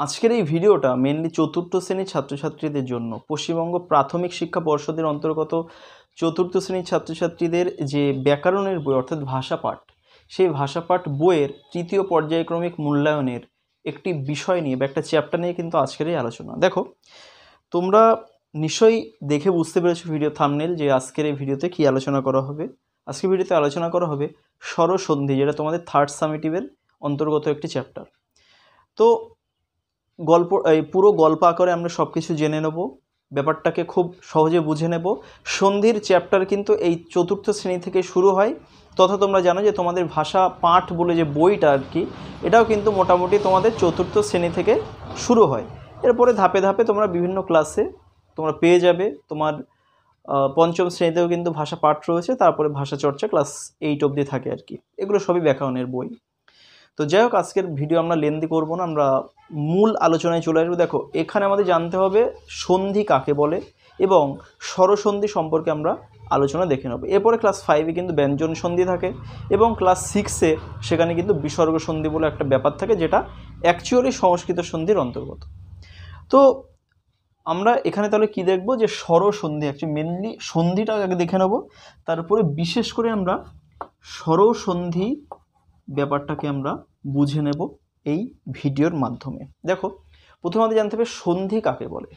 আজকের এই ভিডিওটা মেনলি চতুর্থ শ্রেণীর ছাত্রছাত্রীদের জন্য। পশ্চিমবঙ্গ প্রাথমিক শিক্ষা পর্ষদের অন্তর্গত চতুর্থ শ্রেণীর ছাত্রছাত্রীদের যে ব্যাকরণের বই অর্থাৎ ভাষাপাঠ, সেই ভাষাপাঠ বইয়ের তৃতীয় পর্যায়ক্রমিক মূল্যায়নের একটি বিষয় নিয়ে বা একটা চ্যাপ্টার নিয়ে কিন্তু আজকের এই আলোচনা। দেখো, তোমরা নিশ্চয়ই দেখে বুঝতে পেরেছো ভিডিও থাম্বনেল যে আজকের এই ভিডিওতে কী আলোচনা করা হবে। আজকের ভিডিওতে আলোচনা করা হবে স্বরসন্ধি, যেটা তোমাদের থার্ড সামেটিভের অন্তর্গত একটি চ্যাপ্টার। তো পুরো গল্প আকারে আমরা সব কিছু জেনে নেব, ব্যাপারটাকে খুব সহজে বুঝে নেব। সন্ধির চ্যাপ্টার কিন্তু এই চতুর্থ শ্রেণী থেকে শুরু হয়, তথা তোমরা জানো যে তোমাদের ভাষা পাঠ বলে যে বইটা আর কি, এটাও কিন্তু মোটামুটি তোমাদের চতুর্থ শ্রেণী থেকে শুরু হয়। এরপরে ধাপে ধাপে তোমরা বিভিন্ন ক্লাসে তোমরা পেয়ে যাবে। তোমার পঞ্চম শ্রেণীতেও কিন্তু ভাষা পাঠ রয়েছে, তারপরে ভাষা চর্চা ক্লাস 8 অবধি থাকে আর কি। এগুলো সবই ব্যাকরণের বই। তো যাই হোক, আজকের ভিডিও আমরা লেন্দি করব না, আমরা মূল আলোচনায় চলে আসবো। দেখো, এখানে আমাদের জানতে হবে সন্ধি কাকে বলে এবং স্বরসন্ধি সম্পর্কে আমরা আলোচনা দেখে নেব। এরপরে ক্লাস 5-এ কিন্তু ব্যঞ্জন সন্ধি থাকে এবং ক্লাস 6-এ সেখানে কিন্তু বিসর্গ সন্ধি বলে একটা ব্যাপার থাকে, যেটা অ্যাকচুয়ালি সংস্কৃত সন্ধির অন্তর্গত। তো আমরা এখানে তাহলে কি দেখব, যে স্বরসন্ধি, অ্যাকচুয়ালি মেনলি সন্ধিটা আগে দেখে নেব, তারপরে বিশেষ করে আমরা স্বরসন্ধি ব্যাপারটাকে আমরা বুঝে নেব এই ভিডিওর মাধ্যমে। দেখো, প্রথমে আমাদের জানতে হবে সন্ধি কাকে বলে।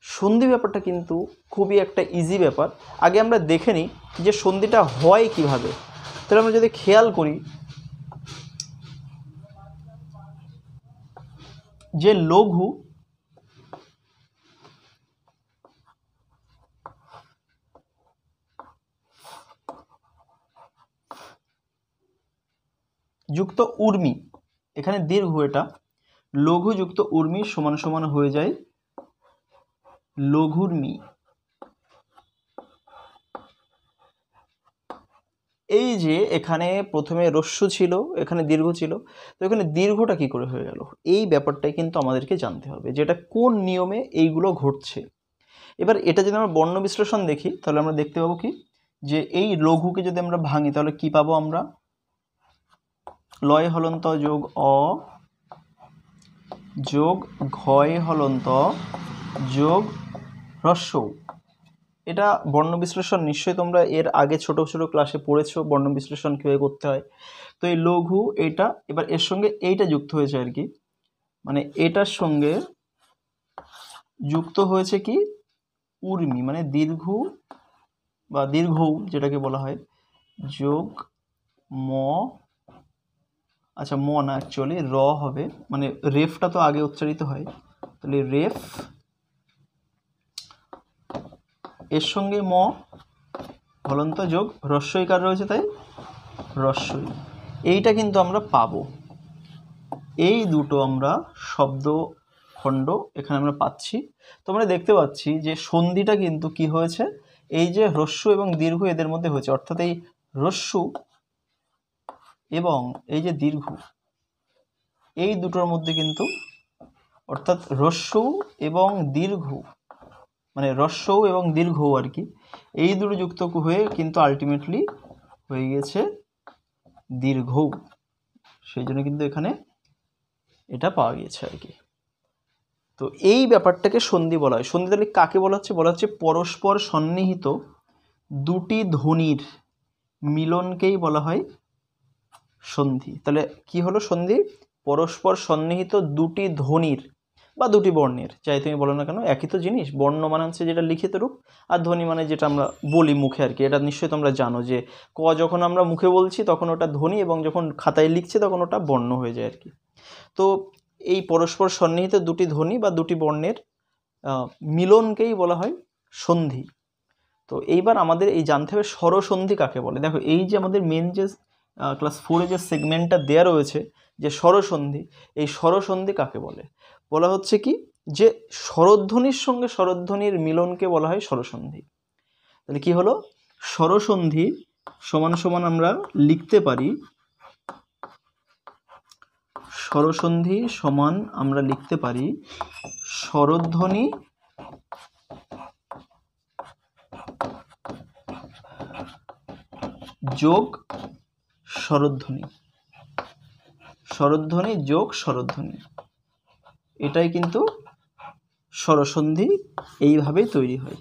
সন্ধি ব্যাপারটা কিন্তু খুবই একটা ইজি ব্যাপার। আগে আমরা দেখে নিই যে সন্ধিটা হয় কিভাবে। তাহলে আমরা যদি খেয়াল করি যে লঘু যুক্ত উর্মি, এখানে দীর্ঘ, এটা লঘু যুক্ত উর্মি সমান সমান হয়ে যায় লঘুর্মি। এই যে এখানে প্রথমে রস্য ছিল, এখানে দীর্ঘ ছিল, তো এখানে দীর্ঘটা কি করে হয়ে গেল, এই ব্যাপারটাই কিন্তু আমাদেরকে জানতে হবে, যেটা কোন নিয়মে এইগুলো ঘটছে। এবার এটা যদি আমরা বর্ণ বিশ্লেষণ দেখি, তাহলে আমরা দেখতে পাবো কি, যে এই লঘুকে যদি আমরা ভাঙি তাহলে কি পাবো আমরা, লয় হলন্ত যোগ অ যোগ ঘয় হলন্ত যোগ হ্রস্ব। এটা বর্ণ বিশ্লেষণ নিশ্চয়ই তোমরা এর আগে ছোট ছোট ক্লাসে পড়েছো বর্ণ বিশ্লেষণ কীভাবে করতে হয়। তো এই লঘু এটা, এবার এর সঙ্গে এইটা যুক্ত হয়েছে আর কি, মানে এটার সঙ্গে যুক্ত হয়েছে কি উর্মি, মানে দীর্ঘ বা দীর্ঘ যেটাকে বলা হয়, যোগ ম, আচ্ছা ম না, অ্যাকচুয়ালি র হবে, মানে রেফটা তো আগে উচ্চারিত হয়, তাহলে রেফ, এর সঙ্গে ম হলন্ত যোগ হ্রস্বইকার রয়েছে, তাই হ্রস্বই। এইটা কিন্তু আমরা পাবো, এই দুটো আমরা শব্দ খণ্ড এখানে আমরা পাচ্ছি। তো আমরা দেখতে পাচ্ছি যে সন্ধিটা কিন্তু কি হয়েছে, এই যে হ্রস্ব এবং দীর্ঘ এদের মধ্যে হয়েছে, অর্থাৎ এই হ্রস্ব এবং এই যে দীর্ঘ, এই দুটোর মধ্যে কিন্তু, অর্থাৎ হ্রস্ব এবং দীর্ঘ, মানে হ্রস্ব এবং দীর্ঘ আর কি, এই দুটো যুক্ত হয়ে কিন্তু আলটিমেটলি হয়ে গেছে দীর্ঘ। সেই জন্য কিন্তু এখানে এটা পাওয়া গিয়েছে আর কি। তো এই ব্যাপারটাকে সন্ধি বলা হয়। সন্ধি তাহলে কাকে বলা হচ্ছে, বলা হচ্ছে পরস্পর সন্নিহিত দুটি ধ্বনির মিলনকেই বলা হয় সন্ধি। তাহলে কি হলো সন্ধি, পরস্পর সন্নিহিত দুটি ধ্বনির বা দুটি বর্ণের, চাই তুমি বলো না কেন, একই তো জিনিস। বর্ণ মানে হচ্ছে যেটা লিখিত রূপ, আর ধ্বনি মানে যেটা আমরা বলি মুখে আর কি। এটা নিশ্চয়ই তোমরা জানো যে ক যখন আমরা মুখে বলছি তখন ওটা ধ্বনি, এবং যখন খাতায় লিখছি তখন ওটা বর্ণ হয়ে যায় আর কি। তো এই পরস্পর সন্নিহিত দুটি ধ্বনি বা দুটি বর্ণের মিলনকেই বলা হয় সন্ধি। তো এইবার আমাদের এই জানতে হবে স্বরসন্ধি কাকে বলে। দেখো, এই যে আমাদের মেন যে ক্লাস 4-এ যে সেগমেন্টটা দেওয়া রয়েছে যে স্বরসন্ধি, এই স্বরসন্ধি কাকে বলে, বলা হচ্ছে কি, যে স্বরধ্বনির সঙ্গে স্বরধ্বনির মিলনকে বলা হয় স্বরসন্ধি। তাহলে কি হলো, স্বরসন্ধি সমান সমান আমরা লিখতে পারি, স্বরসন্ধি সমান আমরা লিখতে পারি স্বরধ্বনি যোগ স্বরধ্বনি, স্বরধ্বনি যোগ স্বরধ্বনি। এটাই কিন্তু স্বরসন্ধি, এইভাবেই তৈরি হয়।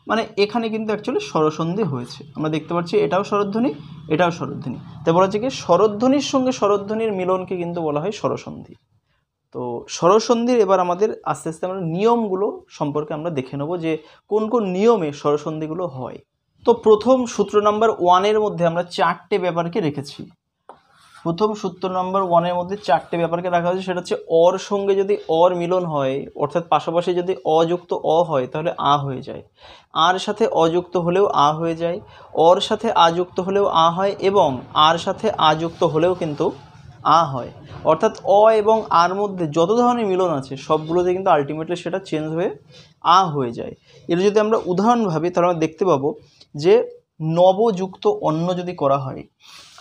মানে এখানে কিন্তু অ্যাকচুয়ালি স্বরসন্ধি হয়েছে, আমরা দেখতে পাচ্ছি এটাও স্বরধ্বনি, এটাও স্বরধ্বনি। তাই বলা হচ্ছে কি স্বরধ্বনির সঙ্গে স্বরধ্বনির মিলনকে কিন্তু বলা হয় স্বরসন্ধি। তো স্বরসন্ধির এবার আমাদের আস্তে আস্তে আমরা নিয়মগুলো সম্পর্কে আমরা দেখে নেব যে কোন কোন নিয়মে স্বরসন্ধিগুলো হয়। তো প্রথম সূত্র নাম্বার 1-এর মধ্যে আমরা 4টে ব্যাপারকে রেখেছি। প্রথম সূত্র নাম্বার 1-এর মধ্যে 4টে ব্যাপারকে রাখা হয়েছে। সেটা হচ্ছে অর সঙ্গে যদি অর মিলন হয়, অর্থাৎ পাশাপাশি যদি অযুক্ত অ হয় তাহলে আ হয়ে যায়, আর সাথে অযুক্ত হলেও আ হয়ে যায়, অর সাথে আযুক্ত হলেও আ হয়, এবং আর সাথে আযুক্ত হলেও কিন্তু আ হয়। অর্থাৎ অ এবং আর মধ্যে যত ধরনের মিলন আছে সবগুলোতে কিন্তু আলটিমেটলি সেটা চেঞ্জ হয়ে আ হয়ে যায়। এর যদি আমরা উদাহরণ ভাবি তাহলে আমরা দেখতে পাবো যে নবযুক্ত অন্য যদি করা হয়,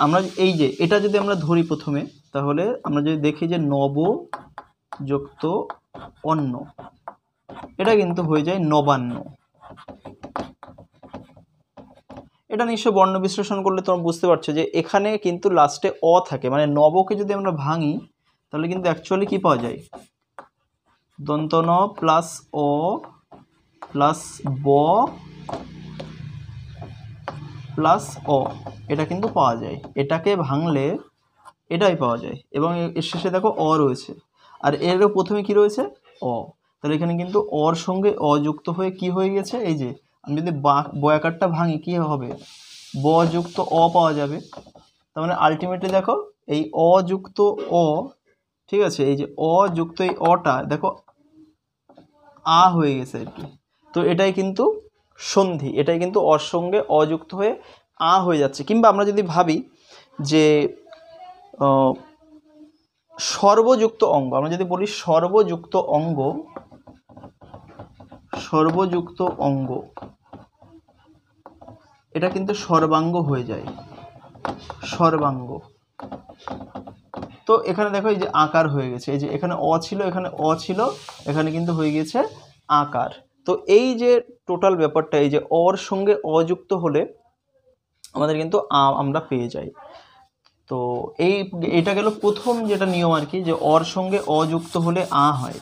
আমরা এই যে এটা যদি আমরা ধরি প্রথমে, তাহলে আমরা যদি দেখি যে নবযুক্ত অন্য, এটা কিন্তু হয়ে যায় নবান্ন। এটা নিশ্চয় বর্ণ বিশ্লেষণ করলে তোমরা বুঝতে পারছো যে এখানে কিন্তু লাস্টে অ থাকে, মানে নবকে যদি আমরা ভাঙি তাহলে কিন্তু অ্যাকচুয়ালি কি পাওয়া যায়, দন্ত ন প্লাস অ প্লাস ব প্লাস অ, এটা কিন্তু পাওয়া যায়। এটাকে ভাঙলে এটাই পাওয়া যায়, এবং এর শেষে দেখো অ রয়েছে, আর এরও প্রথমে কি রয়েছে অ। তাহলে এখানে কিন্তু অর সঙ্গে অযুক্ত হয়ে কি হয়ে গেছে, এই যে আমি যদি বয়াকারটা ভাঙি কি হবে, ব যুক্ত অ পাওয়া যাবে। তার মানে আলটিমেটলি দেখো এই অযুক্ত অ, ঠিক আছে, এই যে অযুক্ত এই অটা দেখো আ হয়ে গেছে আর কি। তো এটাই কিন্তু সন্ধি, এটাই কিন্তু অর সঙ্গে অযুক্ত হয়ে আ হয়ে যাচ্ছে। কিংবা আমরা যদি ভাবি যে সর্বযুক্ত অঙ্গ, আমরা যদি বলি সর্বযুক্ত অঙ্গ, সর্বযুক্ত অঙ্গ এটা কিন্তু সর্বাঙ্গ হয়ে যায়, সর্বাঙ্গ। তো এখানে দেখো এই যে আকার হয়ে গেছে, এই যে এখানে অ ছিল, এখানে অ ছিল, এখানে কিন্তু হয়ে গেছে আকার। তো এই যে টোটাল ব্যাপারটা, এই যে অর সঙ্গে অযুক্ত হলে আমাদের কিন্তু আমরা পেয়ে যাই। তো এটা গেল প্রথম যেটা নিয়ম আর কি, যে অর সঙ্গে অযুক্ত হলে আ হয়।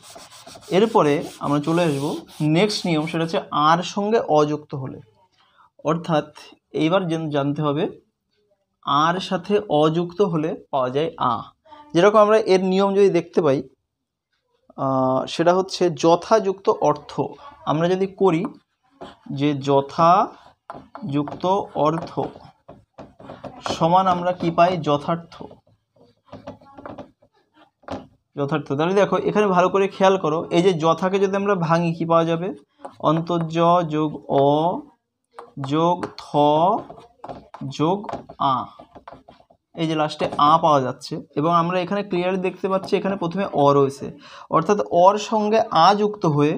এরপরে আমরা চলে আসব নেক্সট নিয়ম, সেটা হচ্ছে আর সঙ্গে অযুক্ত হলে। অর্থাৎ এইবার জানতে হবে আর সাথে অযুক্ত হলে পাওয়া যায় আ। যেরকম আমরা এর নিয়ম যদি দেখতে পাই, সেটা হচ্ছে যথাযুক্ত অর্থ। আমরা যদি করি যে যথাযুক্ত অর্থ সমান আমরা কি পাই, যথার্থ। যথার্থ, তাহলে দেখো এখানে ভালো করে খেয়াল করো, এই যে যথাকে যদি আমরা ভাঙি কি পাওয়া যাবে, অন্তর্য যোগ অ যোগ থ যোগ আ, এই যে লাস্টে আ পাওয়া যাচ্ছে। এবং আমরা এখানে ক্লিয়ারলি দেখতে পাচ্ছি এখানে প্রথমে অ রয়েছে, অর্থাৎ অর সঙ্গে আ যুক্ত হয়ে,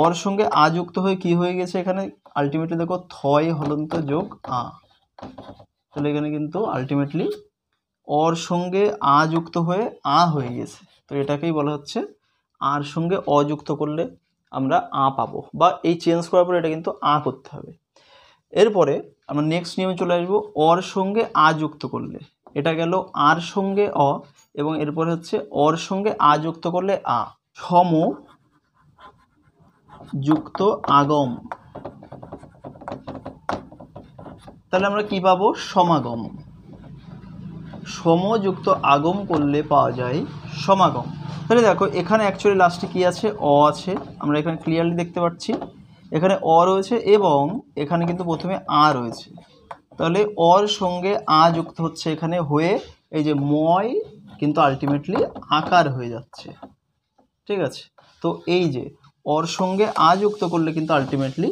অর সঙ্গে আ যুক্ত হয়ে কি হয়ে গেছে এখানে আলটিমেটলি দেখো থয় হলন্ত যোগ আ। তাহলে এখানে কিন্তু আলটিমেটলি অর সঙ্গে আ যুক্ত হয়ে আ হয়ে গেছে। তো এটাকেই বলা হচ্ছে আর সঙ্গে অযুক্ত করলে আমরা আ পাবো, বা এই চেঞ্জ করার পরে এটা কিন্তু আ করতে হবে। এরপরে আমরা নেক্সট নিয়মে চলে আসবো, অর সঙ্গে আ যুক্ত করলে। এটা গেল আর সঙ্গে অ, এবং এরপরে হচ্ছে অর সঙ্গে আ যুক্ত করলে আ। সম যুক্ত আগম, তাহলে আমরা কি পাবো, সমাগম। সমযুক্ত আগম করলে পাওয়া যায় সমাগম। তাহলে দেখো এখানে অ্যাকচুয়ালি লাস্টে কি আছে, অ আছে, আমরা এখানে ক্লিয়ারলি দেখতে পাচ্ছি এখানে অ রয়েছে, এবং এখানে কিন্তু প্রথমে আ রয়েছে। তাহলে অর সঙ্গে আ যুক্ত হচ্ছে এখানে হয়ে, এই যে ময় কিন্তু আলটিমেটলি আকার হয়ে যাচ্ছে, ঠিক আছে। তো এই যে অর সঙ্গে আ যুক্ত করলে কিন্তু আলটিমেটলি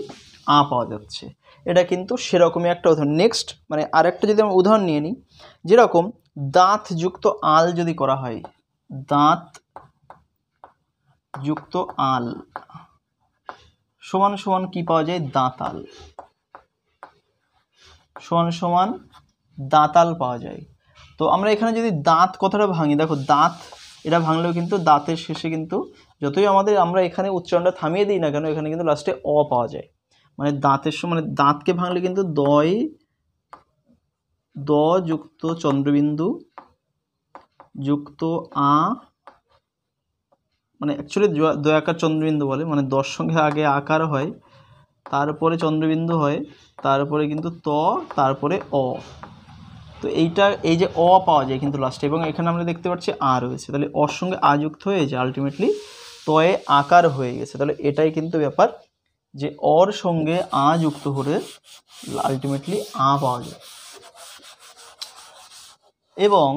আ পাওয়া যাচ্ছে। এটা কিন্তু সেরকমই একটা উদাহরণ। নেক্সট মানে আরেকটা যদি আমরা উদাহরণ নিয়ে নিই, যেরকম দাঁত যুক্ত আল যদি করা হয়, দাঁত যুক্ত আল সমান সমান কি পাওয়া যায়, দাঁতাল, সমান সমান দাঁতাল পাওয়া যায়। তো আমরা এখানে যদি দাঁত কথাটা ভাঙি, দেখো দাঁত এটা ভাঙলেও কিন্তু দাঁতের শেষে কিন্তু যতই আমরা এখানে উচ্চারণটা থামিয়ে দিই না কেন, এখানে কিন্তু লাস্টে অ পাওয়া যায়। মানে দাঁতের মানে দাঁতকে ভাঙলে কিন্তু দ যুক্ত চন্দ্রবিন্দু যুক্ত আ মানে অ্যাকচুয়ালি দ্বয়াকার চন্দ্রবিন্দু বলে, মানে দর সঙ্গে আগে আকার হয়, তারপরে চন্দ্রবিন্দু হয়, তারপরে কিন্তু ত, তারপরে অ। তো এইটা এই যে অ পাওয়া যায় কিন্তু লাস্টে, এবং এখানে আমরা দেখতে পাচ্ছি আ রয়েছে, তাহলে অর সঙ্গে আ যুক্ত হয়ে যে আলটিমেটলি তয়ে আকার হয়ে গেছে। তাহলে এটাই কিন্তু ব্যাপার, যে অর সঙ্গে আ যুক্ত হলে আলটিমেটলি আ পাওয়া যায়। এবং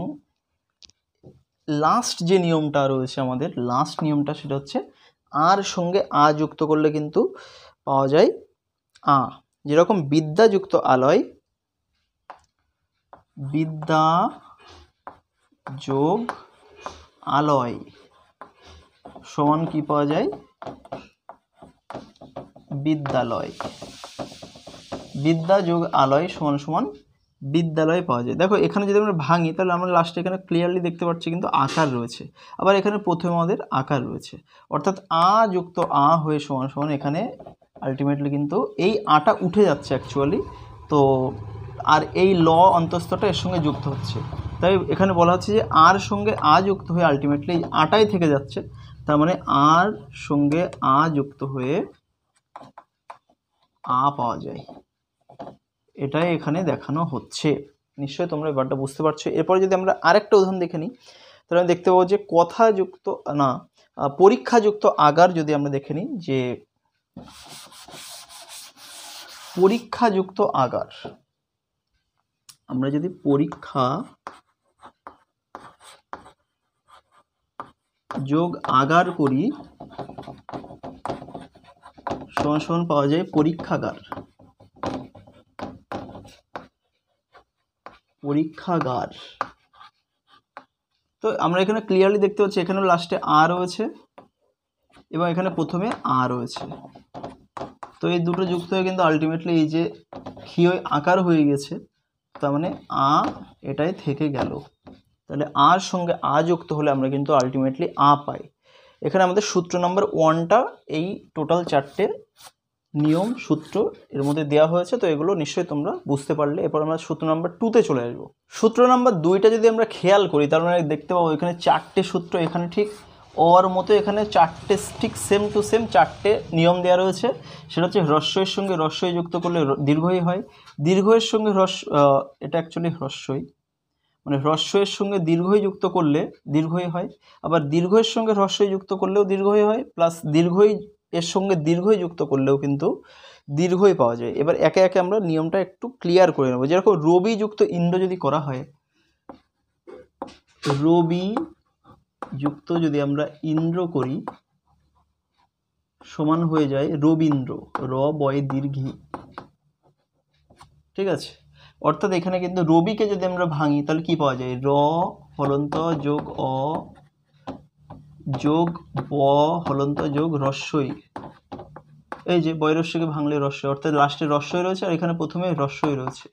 লাস্ট যে নিয়মটা রয়েছে আমাদের, লাস্ট নিয়মটা সেটা হচ্ছে আর সঙ্গে আ যুক্ত করলে কিন্তু পাওয়া যায় আ। যেরকম বিদ্যা যুক্ত আলয়, বিদ্যা যোগ আলয় সমান কি পাওয়া যায়? বিদ্যালয়। বিদ্যা যোগ আলয় সমান সমান বিদ্যালয় পাওয়া যায়। দেখো এখানে যদি আমরা ভাঙি তাহলে আমরা লাস্টে এখানে ক্লিয়ারলি দেখতে পাচ্ছি কিন্তু আকার রয়েছে, আবার এখানে প্রথমে আমাদের আকার রয়েছে, অর্থাৎ আ যুক্ত আ হয়ে সমান সমান এখানে আলটিমেটলি কিন্তু এই আটা উঠে যাচ্ছে অ্যাকচুয়ালি, তো আর এই ল অন্তস্থটা এর সঙ্গে যুক্ত হচ্ছে, তাই এখানে বলা হচ্ছে যে আর সঙ্গে আ যুক্ত হয়ে আলটিমেটলি আটাই থেকে যাচ্ছে, তার মানে আর সঙ্গে আ যুক্ত হয়ে আ পাওয়া যায়। এটাই এখানে দেখানো হচ্ছে। নিশ্চয়ই তোমরা ব্যাপারটা বুঝতে পারছো। এরপরে যদি আমরা আরেকটা উদাহরণ দেখে নিই, তাহলে আমি দেখতে পাবো যে কথাযুক্ত না পরীক্ষাযুক্ত আগার যদি আমরা দেখে নিই, যে পরীক্ষাযুক্ত আগার, আমরা যদি পরীক্ষা যোগ আগার করি সমান সমান পাওয়া যায় পরীক্ষাগার। পরীক্ষাগার, তো আমরা এখানে ক্লিয়ারলি দেখতে পাচ্ছি এখানে লাস্টে আ রয়েছে এবং এখানে প্রথমে আ রয়েছে, তো এই দুটো যুক্ত হয়ে কিন্তু আলটিমেটলি এই যে ক্ষীয় আকার হয়ে গেছে, তার মানে আ এটাই থেকে গেল। তাহলে আর সঙ্গে আ যুক্ত হলে আমরা কিন্তু আলটিমেটলি আ পাই। এখানে আমাদের সূত্র নাম্বার 1টা এই টোটাল 4টে নিয়ম সূত্র এর মধ্যে দেওয়া হয়েছে, তো এগুলো নিশ্চয়ই তোমরা বুঝতে পারলে। এরপর আমরা সূত্র নাম্বার 2তে চলে আসবো। সূত্র নাম্বার 2টা যদি আমরা খেয়াল করি তার মানে দেখতে পাবো এখানে 4টে সূত্র, এখানে ঠিক ওর মতো এখানে 4টে ঠিক সেম টু সেম 4টে নিয়ম দেওয়া রয়েছে। সেটা হচ্ছে হ্রস্বইয়ের সঙ্গে হ্রস্বই যুক্ত করলে দীর্ঘই হয়, দীর্ঘের সঙ্গে এটা অ্যাকচুয়ালি হ্রস্বই, মানে হ্রস্বইয়ের সঙ্গে দীর্ঘই যুক্ত করলে দীর্ঘই হয়, আবার দীর্ঘের সঙ্গে হ্রস্বই যুক্ত করলেও দীর্ঘই হয়, প্লাস দীর্ঘই এর সঙ্গে দীর্ঘই যুক্ত করলেও কিন্তু দীর্ঘই পাওয়া যায়। এবার একে একে আমরা নিয়মটা একটু ক্লিয়ার করে নেব। যেরকম রবি যুক্ত ইন্দ্র যদি করা হয়, রবি যুক্ত যদি আমরা ইন্দ্র করি সমান হয়ে যায় রবীন্দ্র, র বয় দীর্ঘী, ঠিক আছে। অর্থাৎ এখানে কিন্তু রবিকে যদি আমরা ভাঙি তাহলে কি পাওয়া যায়? র হলন্ত যোগ অ যোগ ব হলন্ত যোগ হ্রস্বই, এই যে বয়রস্যকে ভাঙলে রস্যই, অর্থাৎ লাস্টে রস্যই রয়েছে আর এখানে প্রথমে রস্যই রয়েছে,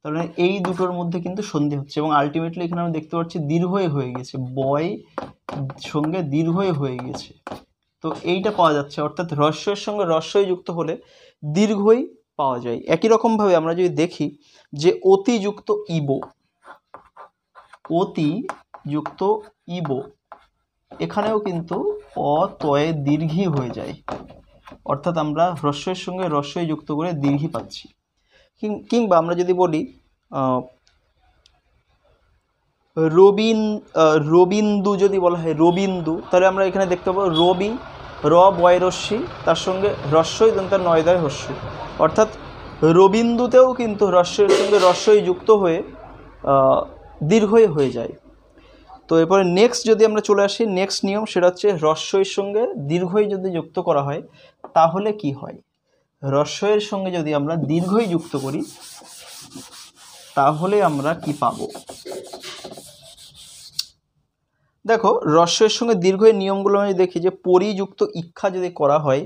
তাহলে এই দুটোর মধ্যে কিন্তু সন্ধি হচ্ছে এবং আলটিমেটলি এখানে আমরা দেখতে পাচ্ছি দীর্ঘই হয়ে গেছে, বয় সঙ্গে দীর্ঘই হয়ে গেছে, তো এইটা পাওয়া যাচ্ছে। অর্থাৎ হ্রস্বের সঙ্গে রস্যই যুক্ত হলে দীর্ঘই পাওয়া যায়। একই রকমভাবে আমরা যদি দেখি যে অতিযুক্ত ইবো, অতিযুক্ত ইবো এখানেও কিন্তু অ তয়ে দীর্ঘই হয়ে যায়, অর্থাৎ আমরা হ্রস্বের সঙ্গে রস্যই যুক্ত করে দীর্ঘই পাচ্ছি। কিংবা আমরা যদি বলি রবীন্দু যদি বলা হয় রবীন্দু, তাহলে আমরা এখানে দেখতে পাবো রবি র বয়রস্যি তার সঙ্গে হ্রস্বই দন্তার নয়দয় হস্যি, অর্থাৎ রবীন্দুতেও কিন্তু হ্রস্বের সঙ্গে রস্যই যুক্ত হয়ে দীর্ঘই হয়ে যায়। তো এরপরে নেক্সট যদি আমরা চলে আসি, নেক্সট নিয়ম সেটা হচ্ছে হ্রস্বইয়ের সঙ্গে দীর্ঘই যদি যুক্ত করা হয় তাহলে কি হয়? হ্রস্বইয়ের সঙ্গে যদি আমরা দীর্ঘই যুক্ত করি তাহলে আমরা কি পাবো? দেখো হ্রস্বইয়ের সঙ্গে দীর্ঘই নিয়মগুলো আমি দেখি যে পরিযুক্ত ইক্ষা যদি করা হয়,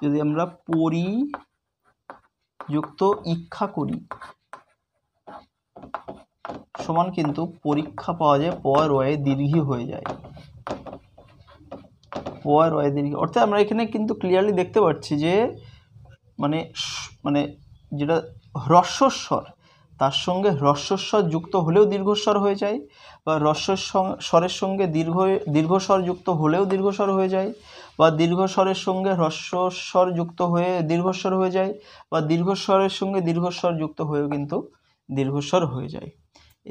যদি আমরা পরিযুক্ত ইক্ষা করি সমান কিন্তু পরীক্ষা পাওয়া যায় প রয়ে দীর্ঘই হয়ে যায়, প রয়ে দীর্ঘ, অর্থাৎ আমরা এখানে কিন্তু ক্লিয়ারলি দেখতে পাচ্ছি যে মানে যেটা হ্রস্বস্বর তার সঙ্গে হ্রস্বস্বর যুক্ত হলেও দীর্ঘস্বর হয়ে যায়, বা স্বরের সঙ্গে দীর্ঘস্বর যুক্ত হলেও দীর্ঘস্বর হয়ে যায়, বা দীর্ঘস্বরের সঙ্গে হ্রস্বস্বর যুক্ত হয়ে দীর্ঘস্বর হয়ে যায়, বা দীর্ঘস্বরের সঙ্গে দীর্ঘস্বর যুক্ত হয়েও কিন্তু দীর্ঘস্বর হয়ে যায়।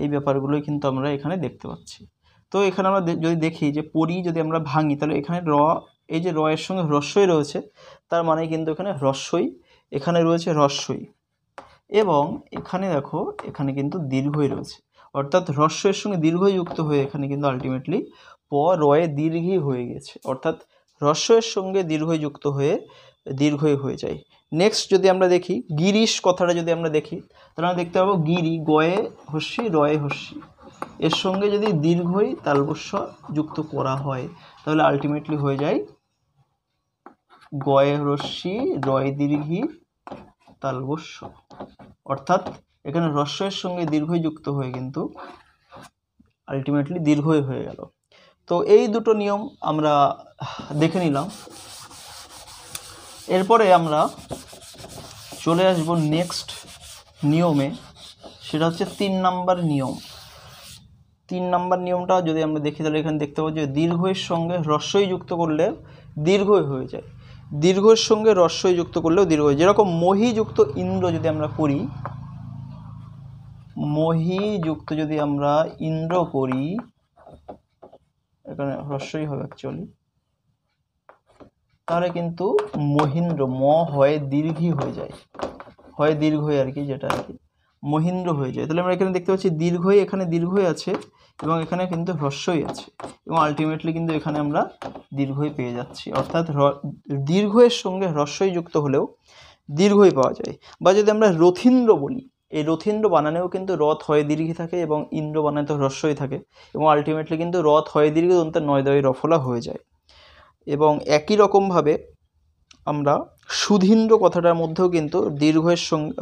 এই ব্যাপারগুলোই কিন্তু আমরা এখানে দেখতে পাচ্ছি। তো এখানে আমরা যদি দেখি যে পরি যদি আমরা ভাঙি, তাহলে এখানে এই যে র এর সঙ্গে হ্রস্বই রয়েছে, তার মানে কিন্তু এখানে হ্রস্বই, এখানে রয়েছে হ্রস্বই, এবং এখানে দেখো এখানে কিন্তু দীর্ঘই রয়েছে, অর্থাৎ হ্রস্বের সঙ্গে দীর্ঘই যুক্ত হয়ে এখানে কিন্তু আলটিমেটলি রয়ে দীর্ঘই হয়ে গেছে, অর্থাৎ হ্রস্বের সঙ্গে দীর্ঘই যুক্ত হয়ে দীর্ঘই হয়ে যায়। নেক্সট যদি আমরা দেখি গিরিশ কথাটা যদি আমরা দেখি, তাহলে আমরা দেখতে পাবো গিরি গয়ে হস্যি রয়ে হস্যি, এর সঙ্গে যদি দীর্ঘই তালবস্য যুক্ত করা হয় তাহলে আলটিমেটলি হয়ে যায় গয়ে হস্যি রয় দীর্ঘি তালবস্য, অর্থাৎ এখানে হ্রস্বের সঙ্গে দীর্ঘই যুক্ত হয়ে কিন্তু আলটিমেটলি দীর্ঘই হয়ে গেল। তো এই দুটো নিয়ম আমরা দেখে নিলাম। এরপরে আমরা চলে আসব নেক্সট নিয়মে, সেটা হচ্ছে 3 নাম্বার নিয়ম। 3 নাম্বার নিয়মটা যদি আমরা দেখি তাহলে এখানে দেখতে পাবো যে দীর্ঘের সঙ্গে হ্রস্বই যুক্ত করলে দীর্ঘই হয়ে যায়, দীর্ঘের সঙ্গে হ্রস্বই যুক্ত করলেও দীর্ঘ হয়। যেরকম মহি যুক্ত ইন্দ্র যদি আমরা করি, মহি যুক্ত যদি আমরা ইন্দ্র করি, এখানে হ্রস্বই হবে অ্যাকচুয়ালি, তাহলে কিন্তু মহিন্দ্র ম হয় দীর্ঘই হয়ে যায়, হয় দীর্ঘই আর কি, যেটা আর কি মহিন্দ্র হয়ে যায়। তাহলে আমরা এখানে দেখতে পাচ্ছি দীর্ঘই, এখানে দীর্ঘই আছে এবং এখানে কিন্তু হ্রস্বই আছে, এবং আলটিমেটলি কিন্তু এখানে আমরা দীর্ঘই পেয়ে যাচ্ছি, অর্থাৎ দীর্ঘের সঙ্গে হ্রস্বই যুক্ত হলেও দীর্ঘই পাওয়া যায়। বা যদি আমরা রথীন্দ্র বলি, এই রথীন্দ্র বানানেও কিন্তু রথ হয় দীর্ঘই থাকে এবং ইন্দ্র বানানে তো হ্রস্বই থাকে, এবং আলটিমেটলি কিন্তু রথ হয় দীর্ঘ দন্তের নয় দয় রফলা হয়ে যায়। এবং একই রকমভাবে আমরা সুধীন্দ্র কথাটার মধ্যেও কিন্তু দীর্ঘের সঙ্গে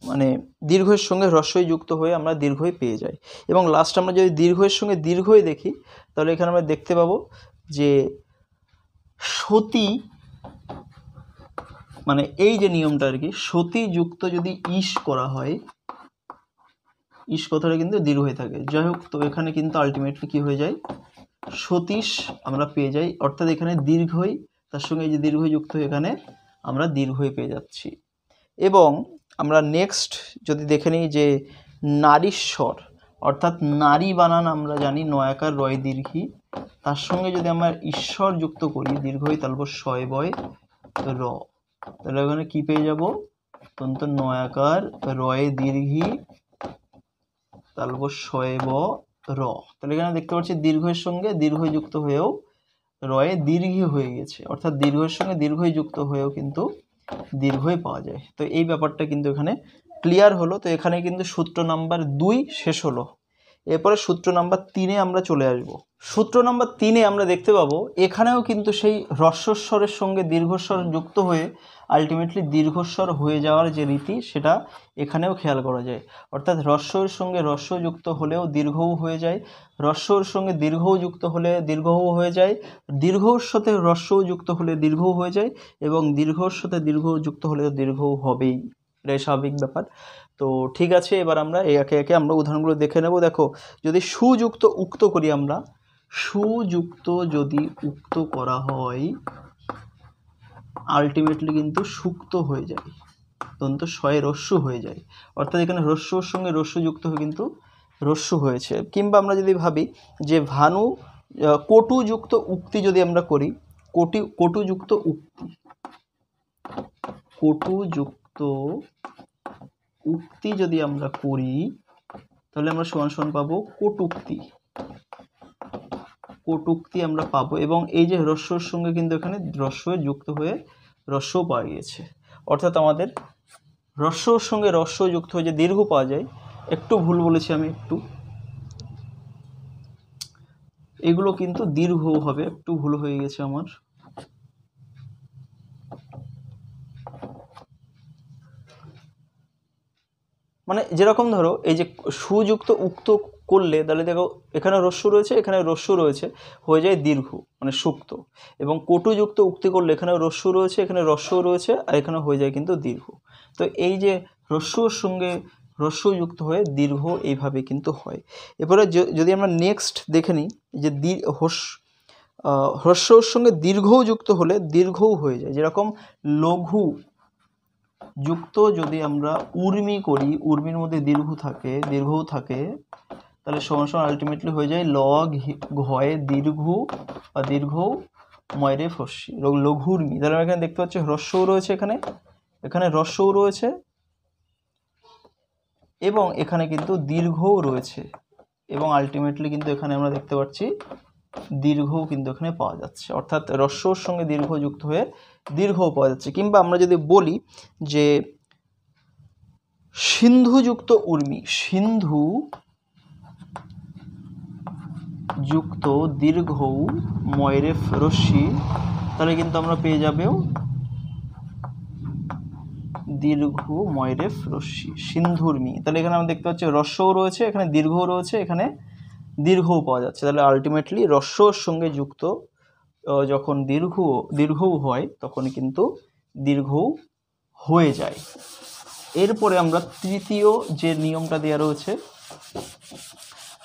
মানে দীর্ঘের সঙ্গে হ্রস্বই যুক্ত হয়ে আমরা দীর্ঘই পেয়ে যাই। এবং লাস্ট আমরা যদি দীর্ঘের সঙ্গে দীর্ঘই দেখি, তাহলে এখানে আমরা দেখতে পাবো যে সতী, মানে এই যে নিয়মটা আর কি, সতী যুক্ত যদি ইস করা হয়, ইস কথাটা কিন্তু দীর্ঘ হয়ে থাকে। যাই হোক, তো এখানে কিন্তু আলটিমেটলি কি হয়ে যায়, সতীশ আমরা পেয়ে যাই, অর্থাৎ এখানে দীর্ঘই, তার সঙ্গে এই যে দীর্ঘই যুক্ত হয়ে এখানে আমরা দীর্ঘই পেয়ে যাচ্ছি। এবং আমরা নেক্সট যদি দেখে নিই যে নারীশ্বর, অর্থাৎ নারী বানান আমরা জানি নয়াকার রয় দীর্ঘি, তার সঙ্গে যদি আমরা ঈশ্বর যুক্ত করি দীর্ঘই তালব শয় বয় র, তাহলে এখানে কি পেয়ে যাব, তন্ত নয়াকার রয় দীর্ঘি তালব শয় ব র। তাহলে এখানে দেখতে পাচ্ছি দীর্ঘের সঙ্গে দীর্ঘই যুক্ত হয়েও রয়ে দীর্ঘই হয়ে গেছে, অর্থাৎ দীর্ঘের সঙ্গে দীর্ঘই যুক্ত হয়েও কিন্তু দীর্ঘই পাওয়া যায়। তো এই ব্যাপারটা কিন্তু এখানে ক্লিয়ার হলো। তো এখানে কিন্তু সূত্র নাম্বার 2 শেষ হলো। এরপরে সূত্র নাম্বার 3-এ আমরা চলে আসব। সূত্র নাম্বার 3-এ আমরা দেখতে পাবো এখানেও কিন্তু সেই হ্রস্বস্বরের সঙ্গে দীর্ঘস্বর যুক্ত হয়ে আলটিমেটলি দীর্ঘস্বর হয়ে যাওয়ার যে রীতি, সেটা এখানেও খেয়াল করা যায়। অর্থাৎ হ্রস্বর সঙ্গে হ্রস্ব যুক্ত হলেও দীর্ঘও হয়ে যায়, হ্রস্বর সঙ্গে দীর্ঘও যুক্ত হলে দীর্ঘও হয়ে যায়, দীর্ঘর সাথে হ্রস্বও যুক্ত হলে দীর্ঘও হয়ে যায়, এবং দীর্ঘর সাথে দীর্ঘ যুক্ত হলে দীর্ঘও হবেই, এটাই স্বাভাবিক ব্যাপার। তো ঠিক আছে, এবার আমরা একে একে আমরা উদাহরণগুলো দেখে নেব। দেখো, যদি সুযুক্ত উক্ত করি আমরা, সুযুক্ত যদি উক্ত করা হয় আলটিমেটলি কিন্তু সুক্ত হয়ে যায়, দন্ত শয়ে রস্য হয়ে যায়, অর্থাৎ এখানে হ্রস্বর সঙ্গে রস্য যুক্ত হয়ে কিন্তু রস্য হয়েছে। কিংবা আমরা যদি ভাবি যে ভানু কটুযুক্ত উক্তি যদি আমরা করি, কটুযুক্ত উক্তি, কটুযুক্ত উক্তি যদি আমরা করি তাহলে আমরা সমান সমান পাবো কটুক্তি, কটুক্তি আমরা পাবো। এবং এই যে হ্রস্বর সঙ্গে কিন্তু এখানে হ্রস্ব যুক্ত হয়ে হ্রস্ব পাওয়া গিয়েছে, অর্থাৎ আমাদের হ্রস্বর সঙ্গে হ্রস্ব যুক্ত হয়ে যে দীর্ঘ পাওয়া যায়, একটু ভুল বলেছি আমি, একটু এগুলো কিন্তু দীর্ঘ হবে, একটু ভুল হয়ে গেছে আমার। মানে যেরকম ধরো এই যে সুযুক্ত উক্ত করলে তাহলে দেখো এখানে রস্যু রয়েছে, এখানে রস্যু রয়েছে, হয়ে যায় দীর্ঘ মানে সুক্ত। এবং কটুযুক্ত উক্তি করলে এখানে রস্যু রয়েছে, এখানে রস্যও রয়েছে, আর এখানে হয়ে যায় কিন্তু দীর্ঘ। তো এই যে রস্যুর সঙ্গে রস্যু যুক্ত হয়ে দীর্ঘ এইভাবে কিন্তু হয়। এরপরে যদি আমরা নেক্সট দেখে নিই যে হ্রস্বর সঙ্গে দীর্ঘও যুক্ত হলে দীর্ঘও হয়ে যায়। যেরকম লঘু যুক্ত যদি আমরা উর্মি করি, উর্মির মধ্যে দীর্ঘও থাকে, তাহলে সমান সমান আলটিমেটলি হয়ে যায় লগ ঘয়ে দীর্ঘ বা দীর্ঘ ময়রে ফস্যি লঘুর্মি। তাহলে আমরা এখানে দেখতে পাচ্ছি হ্রস্বও রয়েছে, এখানে হ্রস্বও রয়েছে এবং এখানে কিন্তু দীর্ঘও রয়েছে, এবং আলটিমেটলি কিন্তু এখানে আমরা দেখতে পাচ্ছি দীর্ঘও কিন্তু এখানে পাওয়া যাচ্ছে, অর্থাৎ হ্রস্বর সঙ্গে দীর্ঘ যুক্ত হয়ে দীর্ঘও পাওয়া যাচ্ছে। কিংবা আমরা যদি বলি যে সিন্ধুযুক্ত উর্মি, সিন্ধু যুক্ত দীর্ঘ ময়রে রস্যি, তাহলে কিন্তু আমরা পেয়ে যাবেও দীর্ঘ ময়রে রস্যি সিন্ধুর্মি। তাহলে এখানে আমরা দেখতে পাচ্ছি হ্রস্বও রয়েছে, এখানে দীর্ঘও রয়েছে, এখানে দীর্ঘও পাওয়া যাচ্ছে। তাহলে আলটিমেটলি হ্রস্বর সঙ্গে যুক্ত যখন দীর্ঘও হয় তখন কিন্তু দীর্ঘও হয়ে যায়। এরপরে আমরা তৃতীয় যে নিয়মটা দেওয়া রয়েছে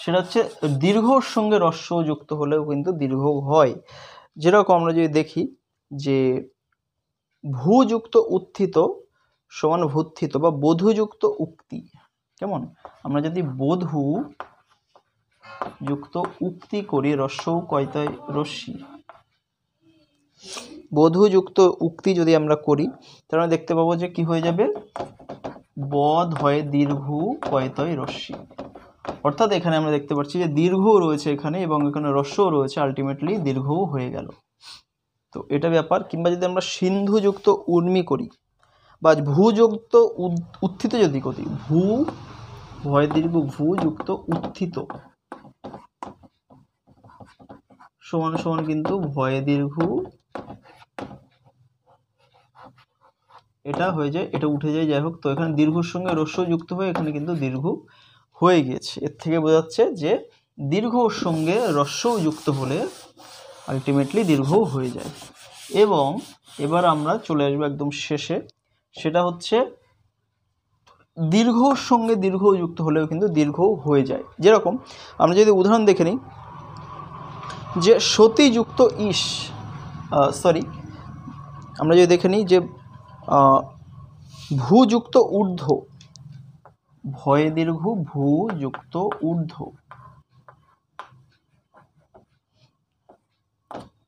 সেটা হচ্ছে দীর্ঘর সঙ্গে হ্রস্ব যুক্ত হলেও কিন্তু দীর্ঘ হয়। যেরকম আমরা যদি দেখি যে ভূযুক্ত উত্থিত সমান ভূত্থিত বা বধূযুক্ত উক্তি, কেমন? আমরা যদি বধূ যুক্ত উক্তি করি হ্রস্ব কয়তয় রস্যি, বধূযুক্ত উক্তি যদি আমরা করি তাহলে আমরা দেখতে পাবো যে কি হয়ে যাবে বধ হয় দীর্ঘ কয়তয় রস্যি। অর্থাৎ এখানে আমরা দেখতে পাচ্ছি যে দীর্ঘও রয়েছে এখানে এবং এখানে হ্রস্বও রয়েছে, আলটিমেটলি দীর্ঘও হয়ে গেল। তো এটা ব্যাপার। কিংবা যদি আমরা সিন্ধুযুক্ত উর্মি করি বা ভূযুক্ত উত্থিত যদি করি, ভূ ভয় দীর্ঘ ভূযুক্ত উত্থিত সমান সমান কিন্তু ভয় দীর্ঘ, এটা হয়ে যায়, এটা উঠে যায়, যাই হোক। তো এখানে দীর্ঘর সঙ্গে হ্রস্ব যুক্ত হয়ে এখানে কিন্তু দীর্ঘ হয়ে গিয়েছে। এর থেকে বোঝা যাচ্ছে যে দীর্ঘর সঙ্গে হ্রস্বও যুক্ত হলে আলটিমেটলি দীর্ঘও হয়ে যায়। এবং এবার আমরা চলে আসবো একদম শেষে, সেটা হচ্ছে দীর্ঘর সঙ্গে দীর্ঘ যুক্ত হলেও কিন্তু দীর্ঘও হয়ে যায়। যেরকম আমরা যদি উদাহরণ দেখে নিই যে সতীযুক্ত আমরা যদি দেখে নিই যে ভূযুক্ত ঊর্ধ্ব, ভয়ে দীর্ঘ ভূযুক্ত ঊর্ধ্ব,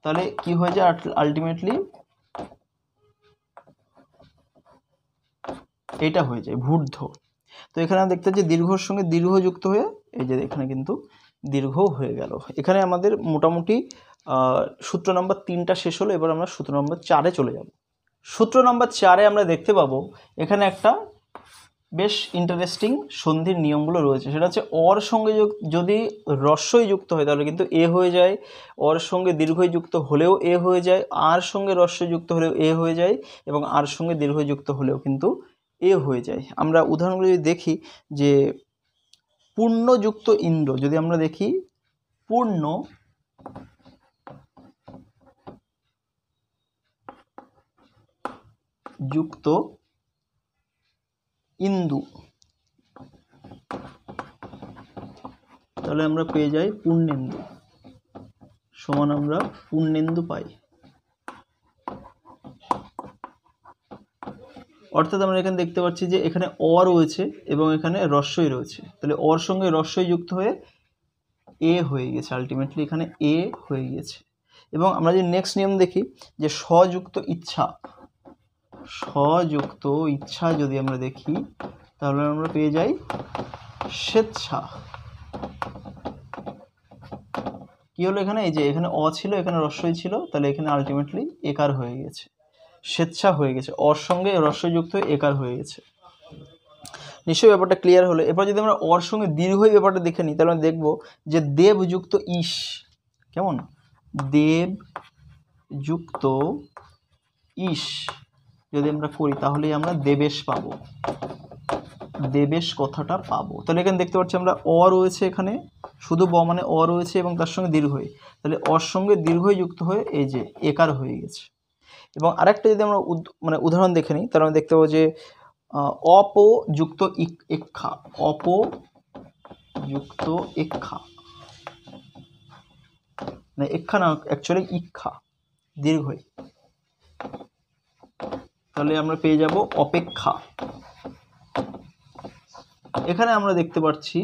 তাহলে কি হয়ে যায় আলটিমেটলি এটা হয়ে যায় ভূর্ধ্ব। তো এখানে আমরা দেখতে পাচ্ছি দীর্ঘর সঙ্গে দীর্ঘ যুক্ত হয়ে এই যে এখানে কিন্তু দীর্ঘ হয়ে গেল। এখানে আমাদের মোটামুটি সূত্র নম্বর 3টা শেষ হলো। এবার আমরা সূত্র নম্বর 4-এ চলে যাব। সূত্র নম্বর 4-এ আমরা দেখতে পাবো এখানে একটা বেশ ইন্টারেস্টিং সন্ধির নিয়মগুলো রয়েছে। সেটা হচ্ছে অর সঙ্গে যদি হ্রস্বই যুক্ত হয় তাহলে কিন্তু এ হয়ে যায়, অর সঙ্গে দীর্ঘই যুক্ত হলেও এ হয়ে যায়, আর সঙ্গে হ্রস্ব যুক্ত হলেও এ হয়ে যায়, এবং আর সঙ্গে দীর্ঘ যুক্ত হলেও কিন্তু এ হয়ে যায়। আমরা উদাহরণগুলো যদি দেখি যে পূর্ণযুক্ত ইন্দ্র, যদি আমরা দেখি পূর্ণ যুক্ত ইন্দু, তাহলে আমরা পেয়ে যাই পূর্ণেন্দু সমান আমরা পূর্ণেন্দু পাই। অর্থাৎ আমরা এখানে দেখতে পাচ্ছি যে এখানে অ রয়েছে এবং এখানে হ্রস্বই রয়েছে, তাহলে অর সঙ্গে হ্রস্বই যুক্ত হয়ে এ হয়ে গেছে, আলটিমেটলি এখানে এ হয়ে গেছে। এবং আমরা যদি নেক্সট নিয়ম দেখি যে স্বযুক্ত ইচ্ছা যদি আমরা দেখি তাহলে আমরা পেয়ে যাই স্বেচ্ছা। কি হলো এখানে, এই যে এখানে অ ছিল, এখানে হ্রস্বই ছিল, তাহলে এখানে আলটিমেটলি একার হয়ে গেছে, স্বেচ্ছা হয়ে গেছে, অর সঙ্গে হ্রস্বই যুক্ত হয়ে একার হয়ে গেছে। নিশ্চয়ই ব্যাপারটা ক্লিয়ার হলো। এরপর যদি আমরা অর সঙ্গে দীর্ঘই ব্যাপারটা দেখে নিই তাহলে আমরা দেখবো যে দেবযুক্ত ইস, কেমন? দেবযুক্ত ইস যদি আমরা করি তাহলেই আমরা দেবেশ পাবো। দেবেশ কথাটা পাবো। তাহলে এখানে দেখতে পাচ্ছি আমরা অ রয়েছে, এখানে শুধু ব মানে অ রয়েছে এবং তার সঙ্গে দীর্ঘই, তাহলে অর সঙ্গে দীর্ঘই যুক্ত হয়ে এই যে একার হয়ে গেছে। এবং আরেকটা যদি আমরা মানে উদাহরণ দেখে নিই, তাহলে আমরা দেখতে পাবো যে অপ যুক্ত ইক্ষা, অপ যুক্ত ইক্ষা, মানে ইক্ষা না অ্যাকচুয়ালি ইক্ষা দীর্ঘই, তাহলে আমরা পেয়ে যাব অপেক্ষা। এখানে আমরা দেখতে পাচ্ছি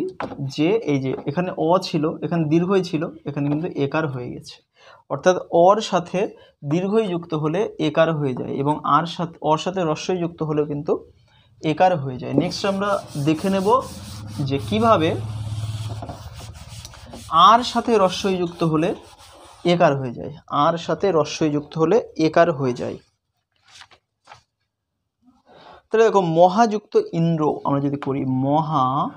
যে এই যে এখানে অ ছিল, এখানে দীর্ঘই ছিল, এখানে কিন্তু একার হয়ে গেছে, অর্থাৎ অর সাথে দীর্ঘই যুক্ত হলে একার হয়ে যায় এবং আর সাথে অর সাথে রস্বই যুক্ত হলেও কিন্তু একার হয়ে যায়। নেক্সট আমরা দেখে নেব যে কিভাবে আর সাথে রস্বই যুক্ত হলে একার হয়ে যায়, আর সাথে রস্বই যুক্ত হলে একার হয়ে যায়। তাহলে দেখো মহাযুক্ত ইন্দ্র আমরা যদি করি, মহাযুক্ত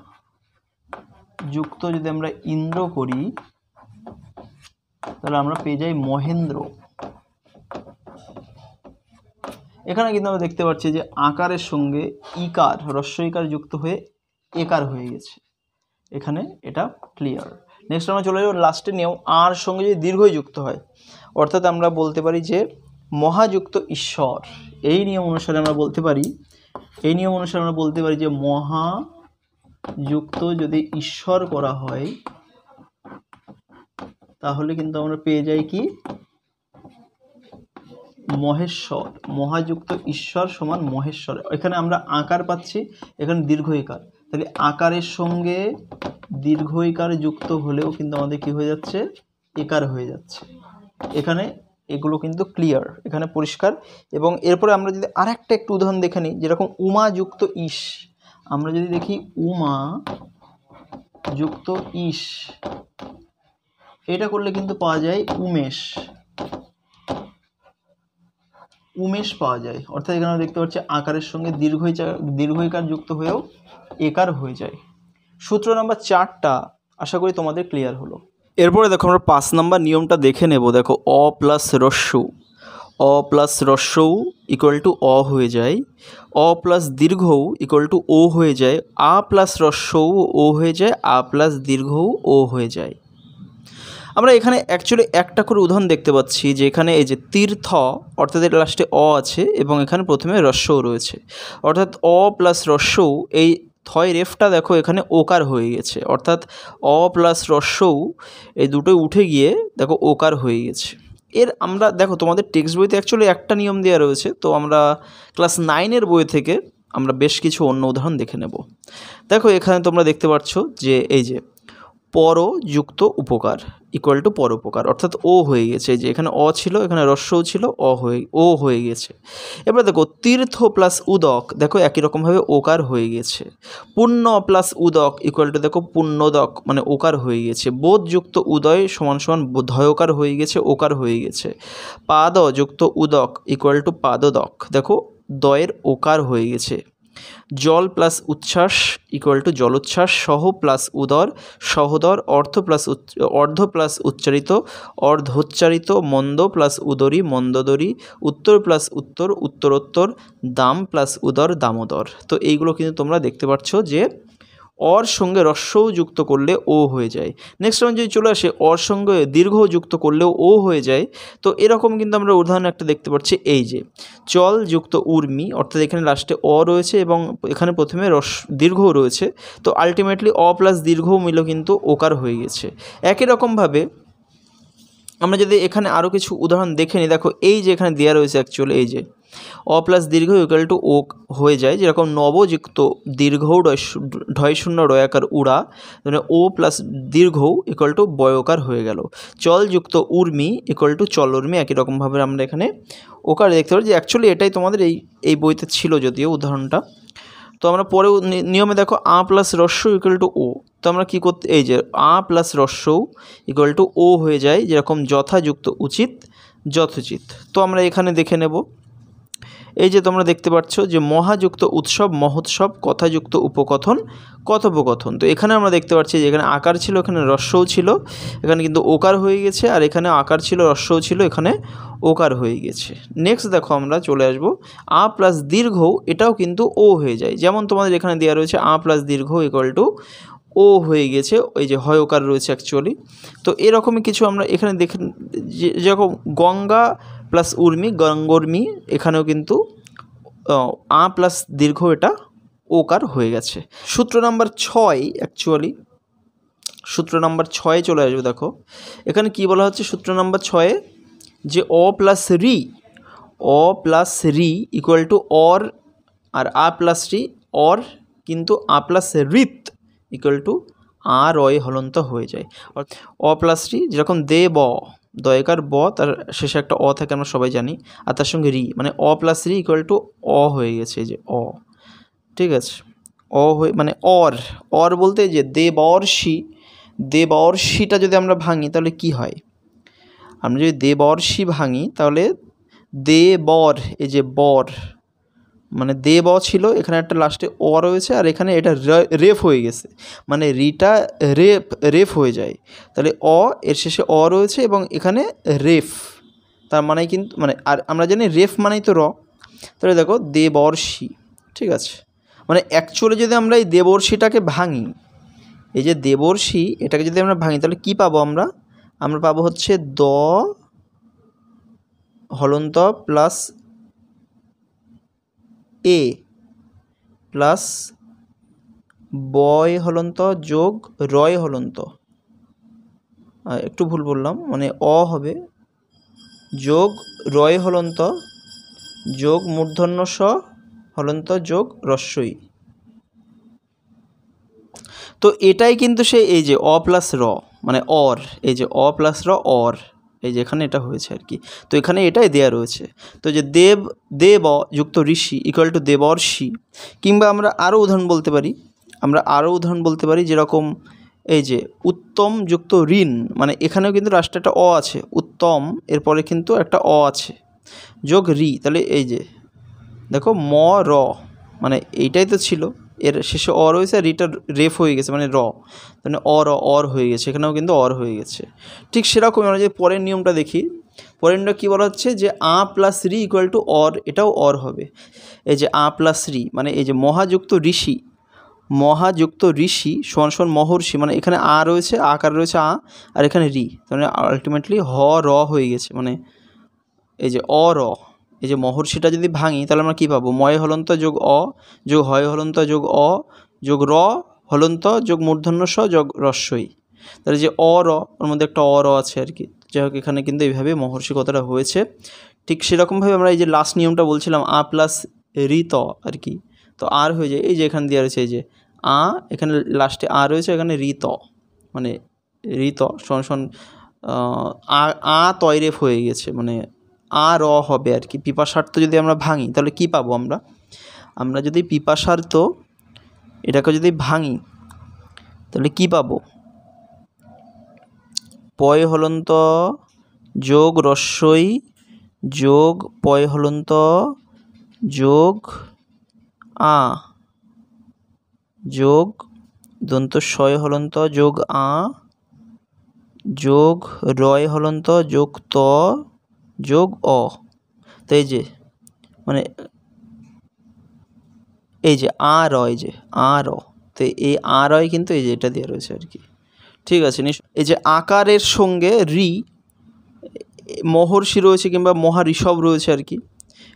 যদি আমরা ইন্দ্র করি, তাহলে আমরা পেয়ে যাই মহেন্দ্র। এখানে কিন্তু আমরা দেখতে পাচ্ছি যে আকারের সঙ্গে ইকার, রস্বইকার যুক্ত হয়ে একার হয়ে গেছে, এখানে এটা ক্লিয়ার। নেক্সট আমরা চলে যাব লাস্টে নিয়ম, আর সঙ্গে যদি দীর্ঘই যুক্ত হয়, অর্থাৎ আমরা বলতে পারি যে মহাযুক্ত ঈশ্বর, এই নিয়ম অনুসারে আমরা বলতে পারি, এই নিয়ম অনুসারে আমরা বলতে পারি যে মহাযুক্ত যদি ঈশ্বর করা হয়, তাহলে কিন্তু আমরা পেয়ে যাই কি মহেশ্বর। মহাযুক্ত ঈশ্বর সমান মহেশ্বর। এখানে আমরা আকার পাচ্ছি, এখানে দীর্ঘইকার, তাহলে আকারের সঙ্গে দীর্ঘইকার যুক্ত হলেও কিন্তু আমাদের কি হয়ে যাচ্ছে, একার হয়ে যাচ্ছে। এখানে এগুলো কিন্তু ক্লিয়ার, এখানে পরিষ্কার। এবং এরপরে আমরা যদি আরেকটা একটু উদাহরণ দেখে নিই, যেরকম উমা যুক্ত ইস, আমরা যদি দেখি উমা যুক্ত ইস, এটা করলে কিন্তু পাওয়া যায় উমেশ, উমেশ পাওয়া যায়। অর্থাৎ এখানে আমরা দেখতে পাচ্ছি আকারের সঙ্গে দীর্ঘইকার যুক্ত হয়েও একার হয়ে যায়। সূত্র নাম্বার 4টা আশা করি তোমাদের ক্লিয়ার হলো। এরপরে দেখো আমরা 5 নম্বর নিয়মটা দেখে নেব। দেখো অ প্লাস রস্যৌ, অ প্লাস রস্যৌ ইকুয়াল টু অ হয়ে যায়, অ প্লাস দীর্ঘৌ ইকুয়াল টু ও হয়ে যায়, আ প্লাস রস্যৌ ও হয়ে যায়, আ প্লাস দীর্ঘৌ ও হয়ে যায়। আমরা এখানে অ্যাকচুয়ালি একটা করে উদাহরণ দেখতে পাচ্ছি যে এখানে এই যে তীর্থ, অর্থাৎ এর লাস্টে অ আছে এবং এখানে প্রথমে রস্যৌ রয়েছে, অর্থাৎ অ প্লাস রস্যৌ, এই থয় রেফটা দেখো এখানে ওকার হয়ে গেছে, অর্থাৎ অ প্লাস রস্যৌ এই দুটোই উঠে গিয়ে দেখো ওকার হয়ে গেছে। এর আমরা দেখো তোমাদের টেক্সট বইতে অ্যাকচুয়ালি একটা নিয়ম দেওয়া রয়েছে, তো আমরা ক্লাস 9-এর বই থেকে আমরা বেশ কিছু অন্য উদাহরণ দেখে নেব। দেখো এখানে তোমরা দেখতে পাচ্ছ যে এই যে পর যুক্ত উপকার ইকুয়াল টু পরোপকার, অর্থাৎ ও হয়ে গেছে, যে এখানে অ ছিল, এখানে রস্যও ছিল, ও হয়ে গেছে। এবার দেখো তীর্থ প্লাস উদক, দেখো একই রকমভাবে ওকার হয়ে গেছে। পুণ্য প্লাস উদক ইকুয়াল টু দেখো পুণ্যদক, মানে ওকার হয়ে গেছে। বোধ যুক্ত উদয় সমান সমান ধয়কার হয়ে গেছে, ওকার হয়ে গেছে। পাদ যুক্ত উদক ইকুয়াল টু পাদদক, দেখো দয়ের ওকার হয়ে গেছে। জল প্লাস উচ্ছ্বাস ইকুয়াল টু জলোচ্ছ্বাস। সহ প্লাস উদর সহদর। অর্ধ প্লাস উচ্চারিত অর্ধোচ্চারিত। মন্দ প্লাস উদরি মন্দোদরি। উত্তর প্লাস উত্তর উত্তরোত্তর। দাম প্লাস উদর দামোদর। তো এইগুলো কিন্তু তোমরা দেখতে পাচ্ছ যে অর সঙ্গে রস্যও যুক্ত করলে ও হয়ে যায়। নেক্সট আমরা যদি চলে আসে অর সঙ্গে দীর্ঘ যুক্ত করলেও ও হয়ে যায়। তো এরকম কিন্তু আমরা উদাহরণ একটা দেখতে পাচ্ছি, এই যে চল যুক্ত উর্মি, অর্থাৎ এখানে লাস্টে অ রয়েছে এবং এখানে প্রথমে দীর্ঘ রয়েছে, তো আলটিমেটলি অ প্লাস দীর্ঘ মিলেও কিন্তু ওকার হয়ে গেছে। একই রকমভাবে আমরা যদি এখানে আরও কিছু উদাহরণ দেখে নিই, দেখো এই যে এখানে দেওয়া রয়েছে অ্যাকচুয়ালি এই যে অ প্লাস দীর্ঘ ইকুয়াল টু ও হয়ে যায়, যেরকম নবযুক্ত দীর্ঘ ঢয় শূন্য রয়াকার উড়া, মানে ও প্লাস দীর্ঘ ইকুয়াল টু বয়কার হয়ে গেল। চলযুক্ত উর্মি ইকুয়াল টু চলর্মি, একই রকমভাবে আমরা এখানে ওকার দেখতে পারি, যে অ্যাকচুয়ালি এটাই তোমাদের এই বইতে ছিল যদিও উদাহরণটা। তো আমরা পরেও নিয়মে দেখো আ প্লাস রস্য ইকুয়াল টু ও, তো আমরা কী করতে, এই যে আ প্লাস রস্যও ইকুয়াল টু ও হয়ে যায়, যেরকম যথাযুক্ত উচিত যথোচিত। তো আমরা এখানে দেখে নেব, এই যে তোমরা দেখতে পাচ্ছ যে মহাযুক্ত উৎসব, মহোৎসব, কথাযুক্ত উপকথন, কথোপকথন। তো এখানে আমরা দেখতে পাচ্ছি যে এখানে আকার ছিল, এখানে রস্যও ছিল, এখানে কিন্তু ওকার হয়ে গেছে, আর এখানে আকার ছিল, রস্যও ছিল, এখানে ওকার হয়ে গেছে। নেক্সট দেখো আমরা চলে আসবো আ প্লাস দীর্ঘ, এটাও কিন্তু ও হয়ে যায়। যেমন তোমাদের এখানে দেওয়া রয়েছে আ প্লাস দীর্ঘ ইকুয়াল টু ও হয়ে গেছে, ওই যে হয় ওকার রয়েছে অ্যাকচুয়ালি। তো এরকমই কিছু আমরা এখানে দেখে, যেরকম গঙ্গা প্লাস উর্মি, গঙ্গর্মি, এখানেও কিন্তু আ প্লাস দীর্ঘ এটা ওকার হয়ে গেছে। সূত্র নাম্বার 6 অ্যাকচুয়ালি, সূত্র নাম্বার 6 চলে আসবে। দেখো এখানে কি বলা হচ্ছে সূত্র নাম্বার 6 যে অ প্লাস রি, অ প্লাস রি ইকুয়াল টু অর, আর আ প্লাস রি অর, কিন্তু আ প্লাস রিত ইকুয়াল টু আ রয় হলন্ত হয়ে যায়। অ প্লাস রি যেরকম দে ব, দয়কার ব, তার শেষে একটা অ থাকে আমরা সবাই জানি, আর তার সঙ্গে রি, মানে অ প্লাস রি ইকুয়াল টু অ হয়ে গেছে, এই যে অ, ঠিক আছে। অ হয়ে মানে অর, অর বলতে যে দেবর্ষি, দেবর্ষিটা যদি আমরা ভাঙি তাহলে কি হয়, আমরা যদি দেবর্ষি ভাঙি তাহলে দেবর, এই যে বর মানে দেব ছিল, এখানে একটা লাস্টে অ রয়েছে, আর এখানে এটা রেফ হয়ে গেছে, মানে রিটা রেফ হয়ে যায়, তাহলে অ এর শেষে অ রয়েছে এবং এখানে রেফ, তার মানে কিন্তু মানে, আর আমরা জানি রেফ মানেই তো র, তাহলে দেখো দেবর্ষি, ঠিক আছে। মানে অ্যাকচুয়ালি যদি আমরা এই দেবর্ষিটাকে ভাঙি, এই যে দেবর্ষি এটাকে যদি আমরা ভাঙি তাহলে কি পাবো আমরা, আমরা পাবো হচ্ছে দ হলন্ত প্লাস এ প্লাস বয় হলন্ত যোগ রয় হলন্ত, একটু ভুল বললাম, মানে অ হবে যোগ রয় হলন্ত যোগ মূর্ধন্য স হলন্ত যোগ রস্যই। তো এটাই কিন্তু সে এই যে অ প্লাস র মানে অর, এই যে অ প্লাস র অর, এই যে এখানে এটা হয়েছে আর কি। তো এখানে এটাই দেয়া রয়েছে। তো যে দেব যুক্ত ঋষি ইকুয়াল টু দেবর্ষি, কিংবা আমরা আরও উদাহরণ বলতে পারি, যেরকম এই যে উত্তম যুক্ত ঋণ, মানে এখানেও কিন্তু লাস্টে একটা অ আছে, উত্তম এরপরে কিন্তু একটা অ আছে, যোগ রি, তাহলে এই যে দেখো ম র, মানে এইটাই তো ছিল, এর শেষে অ রয়েছে, আর রিটা রেফ হয়ে গেছে মানে র, মানে অর হয়ে গেছে, এখানেও কিন্তু অর হয়ে গেছে। ঠিক সেরকমই আমরা যদি পরের নিয়মটা দেখি, পরের নিয়মটা কী বলা হচ্ছে যে আ প্লাস রি ইকুয়াল টু অর, এটাও অর হবে। এই যে আ প্লাস রি মানে এই যে মহাযুক্ত ঋষি, মহাযুক্ত ঋষি সমান সমান মহর্ষি, মানে এখানে আ রয়েছে, আকার রয়েছে আ, আর এখানে রি, মানে আলটিমেটলি হ র হয়ে গেছে, মানে এই যে অ র, এই যে মহর্ষিটা যদি ভাঙি তাহলে আমরা কী পাবো, ময় হলন্ত যোগ অ যোগ হয় হলন্ত যোগ অ যোগ র হলন্ত যোগ মূর্ধন্য স যোগ রস্যই, তাহলে যে অ র, ওর মধ্যে একটা অ র আছে আর কি। যাই হোক এখানে কিন্তু এইভাবে মহর্ষি কথাটা হয়েছে। ঠিক সেরকমভাবে আমরা এই যে লাস্ট নিয়মটা বলছিলাম আ প্লাস রিত আর কি, তো আর হয়ে যায়, এই যে এখানে দেওয়া রয়েছে এই যে আ, এখানে লাস্টে আ রয়েছে, এখানে রিত, মানে রিত সমান আ তয়রেফ হয়ে গেছে, মানে আ র হবে আর কি। পিপাসার্থ যদি আমরা ভাঙি তাহলে কি পাবো আমরা যদি পিপাসার্থ এটাকে যদি ভাঙি তাহলে কি পাবো, পয় হলন্ত যোগ রস্যই যোগ পয় হলন্ত যোগ আ যোগ দন্ত শয় হলন্ত যোগ আ যোগ রয় হলন্ত যোগ ত যোগ অ। তো এই যে মানে এই যে আ র, এই যে আ র, তো এই আ রয় কিন্তু এই যে এটা দেওয়া রয়েছে আর কি, ঠিক আছে। এই যে আকারের সঙ্গে রি মহর্ষি রয়েছে কিংবা মহাঋষভ রয়েছে আর কি,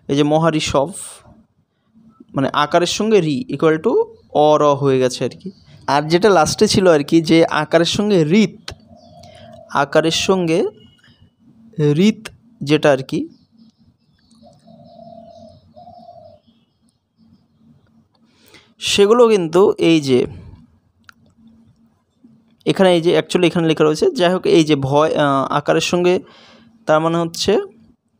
এই যে মহাঋষভ মানে আকারের সঙ্গে রি ইকুয়াল টু অ র হয়ে গেছে আর কি। আর যেটা লাস্টে ছিল আর কি যে আকারের সঙ্গে রিত, আকারের সঙ্গে রিত যেটা আর কি, সেগুলো কিন্তু এই যে এখানে এই যে অ্যাকচুয়ালি এখানে লেখা রয়েছে। যাই হোক এই যে ভয় আকারের সঙ্গে, তার মানে হচ্ছে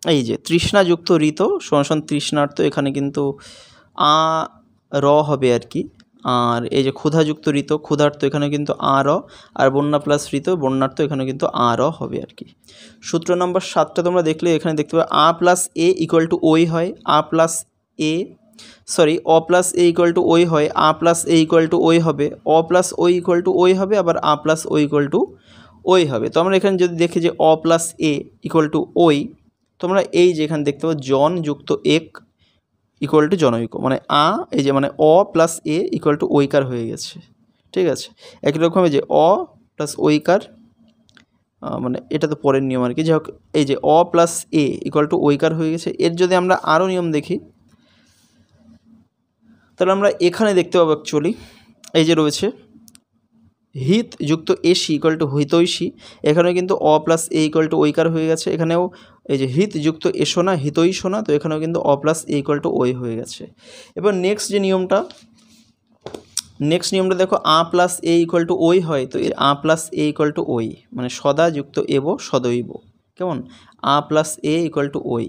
এই যে তৃষ্ণাযুক্ত ঋত সমান তৃষ্ণার্ত, এখানে কিন্তু আ র হবে আর কি। আর এই যে ক্ষুধাযুক্ত ঋত ক্ষুধার্ত, এখানে কিন্তু আ র, আর বন্যা প্লাস ঋত বন্যার্থ, এখানে কিন্তু আ র হবে আর কি। সূত্র নম্বর 7টা তোমরা দেখলে এখানে দেখতে পাবে আ প্লাস এ ইকুয়াল টু ওই হয়, আ প্লাস এ সরি অ প্লাস এ ইকুয়াল টু ওই হয়, আ প্লাস এ ইকুয়াল টু ওই হবে, অ প্লাস ওই ইকুয়াল টু ওই হবে, আবার আ প্লাস ওই ইকুয়াল টু ওই হবে। তো আমরা এখানে যদি দেখি যে অ প্লাস এ ইকুয়াল টু ওই, তোমরা এই যে এখানে দেখতে পাবো জন যুক্ত এক ইকুয়াল টু জনৈক, মানে আ এই যে মানে অ প্লাস এ ইকুয়াল টু ওইকার হয়ে গেছে। ঠিক আছে, একই রকমভাবে যে অ প্লাস ওইকার, মানে এটা তো পরের নিয়ম আর কি, যাই হোক এই যে অ প্লাস এ ইকুয়াল টু ওইকার হয়ে গেছে। এর যদি আমরা আরও নিয়ম দেখি তাহলে আমরা এখানে দেখতে পাবো অ্যাকচুয়ালি এই যে রয়েছে হিত যুক্ত এসি ইকুয়াল টু হিতৈষী, এখানেও কিন্তু অ প্লাস এ ইকুয়াল টু ওইকার হয়ে গেছে। এখানেও এই যে হিত যুক্ত এসোনা হিতৈষোনা, তো এখানেও কিন্তু অ প্লাস এ ইকুয়াল টু ওই হয়ে গেছে। এবার নেক্সট নিয়মটা দেখো আ প্লাস এ ইকুয়াল টু ওই হয়, তো এর আ প্লাস এ ইকুয়াল টু ওই মানে সদা যুক্ত এব সদৈব, কেমন আ প্লাস এ ইকুয়াল টু ওই,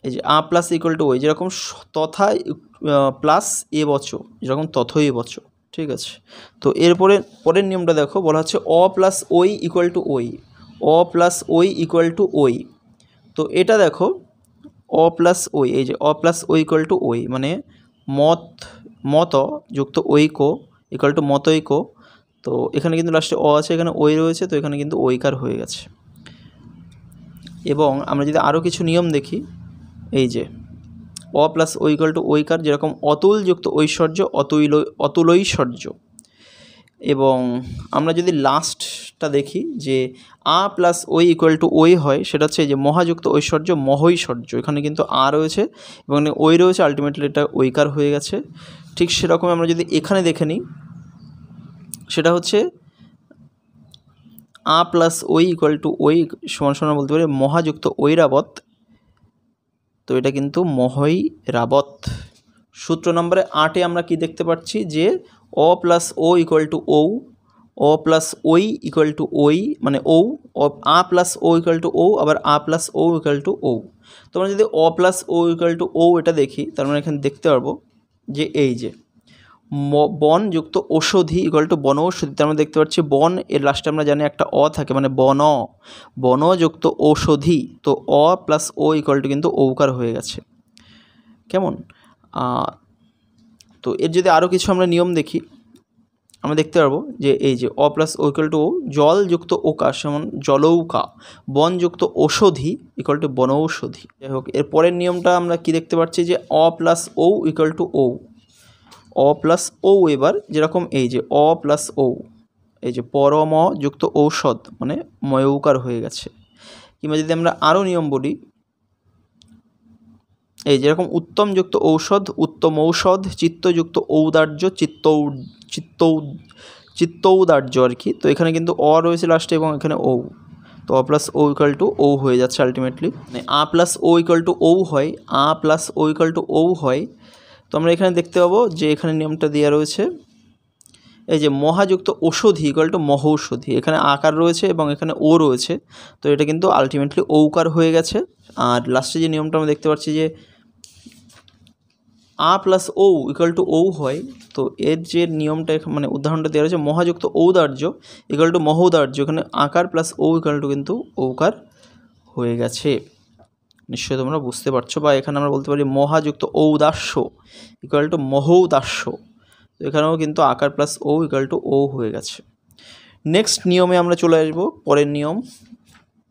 এই যে আ প্লাস ইকুয়াল টু ওই যেরকম তথা প্লাস এ বচ যেরকম তথই বচ। ঠিক আছে, তো পরের নিয়মটা দেখো, বলা হচ্ছে অ প্লাস ওই ইকুয়াল টু ওই, অ প্লাস ওই ইকুয়াল টু ওই। তো এটা দেখো অ প্লাস ওই, এই যে অ প্লাস ওই ইকুয়াল টু ওই মানে মত যুক্ত ঐক্য ইকুয়াল টু মতৈক্য। তো এখানে কিন্তু লাস্টে অ আছে, এখানে ওই রয়েছে, তো এখানে কিন্তু ঐকার হয়ে গেছে। এবং আমরা যদি আরও কিছু নিয়ম দেখি, এই যে অ প্লাস ও ইকুয়াল টু ঐকার যেরকম অতুল যুক্ত ঐশ্বর্য অতুলৈশ্বর্য। এবং আমরা যদি লাস্টটা দেখি যে আ প্লাস ওই ইকুয়াল টু ওই হয়, সেটা হচ্ছে যে মহাযুক্ত ঐশ্বর্য মহৈশ্বর্য, এখানে কিন্তু আ রয়েছে এবং ওই রয়েছে, আলটিমেটলি এটা ঐকার হয়ে গেছে। ঠিক সেরকম আমরা যদি এখানে দেখে নিই, সেটা হচ্ছে আ প্লাস ওই ইকুয়াল টু ওই সমান সমান বলতে পারি মহাযুক্ত ঐরাবত, তো এটা কিন্তু মহৈরাবত। সূত্র নম্বরে 8-এ আমরা কি দেখতে পাচ্ছি যে অ প্লাস ও ইকুয়াল টু ও, অ প্লাস ওই ইকুয়াল টু ওই মানে ও, আ প্লাস ও ইকুয়াল টু ও, আবার আ প্লাস ও ইকুয়াল টু ও। তো আমরা যদি অ প্লাস ও ইকুয়াল টু ও এটা দেখি, তার মানে এখানে দেখতে পারবো যে এই যে বন যুক্ত ঔষধি ইকুয়াল টু বনৌষধি, তার মানে দেখতে পাচ্ছি বন এর লাস্টে আমরা জানি একটা অ থাকে মানে বন যুক্ত ঔষধি, তো অ প্লাস ও ইকুয়াল টু কিন্তু ঔকার হয়ে গেছে, কেমন। তো এর যদি আরও কিছু আমরা নিয়ম দেখি, আমরা দেখতে পারবো যে এই যে অ প্লাস ও ইকুয়াল টু ও, জল যুক্ত ওকার সমান জলৌকা, বন যুক্ত ঔষধি ইকুয়াল টু বনৌষধি। যাই হোক, এর পরের নিয়মটা আমরা কি দেখতে পাচ্ছি যে অ প্লাস ও ইকুয়াল টু ও, অ প্লাস ও এবার যেরকম এই যে অ প্লাস ও, এই যে পরম যুক্ত ঔষধ মানে ময়ৌকার হয়ে গেছে। কিংবা যদি আমরা আরও নিয়ম বলি, এই যেরকম উত্তম যুক্ত ঔষধ উত্তম ঔষধ, চিত্তযুক্ত ঔদার্য চিত্তৌদার্য আর কি, তো এখানে কিন্তু অ রয়েছে লাস্টে এবং এখানে ও, তো অ প্লাস ও ইকুয়াল টু ও হয়ে যাচ্ছে আলটিমেটলি, মানে আ প্লাস ও ইকুয়াল টু ও হয়, আ প্লাস ও ইকুয়াল টু ও হয়। তো আমরা এখানে দেখতে পাবো যে এখানে নিয়মটা দেওয়া রয়েছে, এই যে মহাযুক্ত ঔষধি ইকুয়াল টু মহৌষধি, এখানে আকার রয়েছে এবং এখানে ও রয়েছে, তো এটা কিন্তু আলটিমেটলি ঔকার হয়ে গেছে। আর লাস্টে যে নিয়মটা আমরা দেখতে পাচ্ছি যে আ প্লাস ও ইকুয়াল টু ও হয়, তো এর যে নিয়মটা মানে উদাহরণটা দেওয়া রয়েছে মহাযুক্ত ঔদার্য ইকুয়াল টু মহৌদার্য, এখানে আকার প্লাস ও ইকুয়াল টু কিন্তু ঔকার হয়ে গেছে, নিশ্চয়ই তোমরা বুঝতে পারছো। বা এখানে আমরা বলতে পারি মহাযুক্ত ঔদাস্য ইকুয়াল টু মহৌদাস্য, তো এখানেও কিন্তু আকার প্লাস ও ইকুয়াল টু ও হয়ে গেছে। নেক্সট নিয়মে আমরা চলে আসব, পরের নিয়ম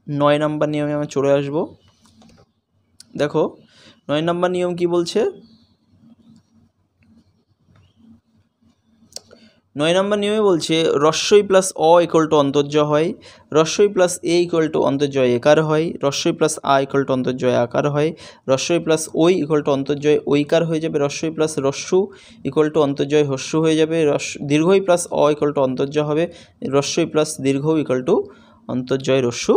9 নম্বর নিয়মে আমরা চলে আসব। দেখো 9 নম্বর নিয়ম কি বলছে, 9 নম্বর নিয়মে বলছে রস্যই প্লাস অ ইকুয়াল টু অন্তর্য হয়, রস্যই প্লাস এ ইকুয়াল টু অন্তর্জয় একার হয়, রস্যই প্লাস আ ইকুয়াল টু অন্তর্জয় আকার হয়, রস্যই প্লাস ওই ইকুয়াল টু অন্তর্জয় ঐকার হয়ে যাবে, রস্যই প্লাস রস্যু ইকুয়াল টু অন্তর্জয় হস্যু হয়ে যাবে, দীর্ঘই প্লাস অ ইকুয়াল টু অন্তর্য হবে, রস্যই প্লাস দীর্ঘ ইকুয়াল টু অন্তর্জয় রস্যু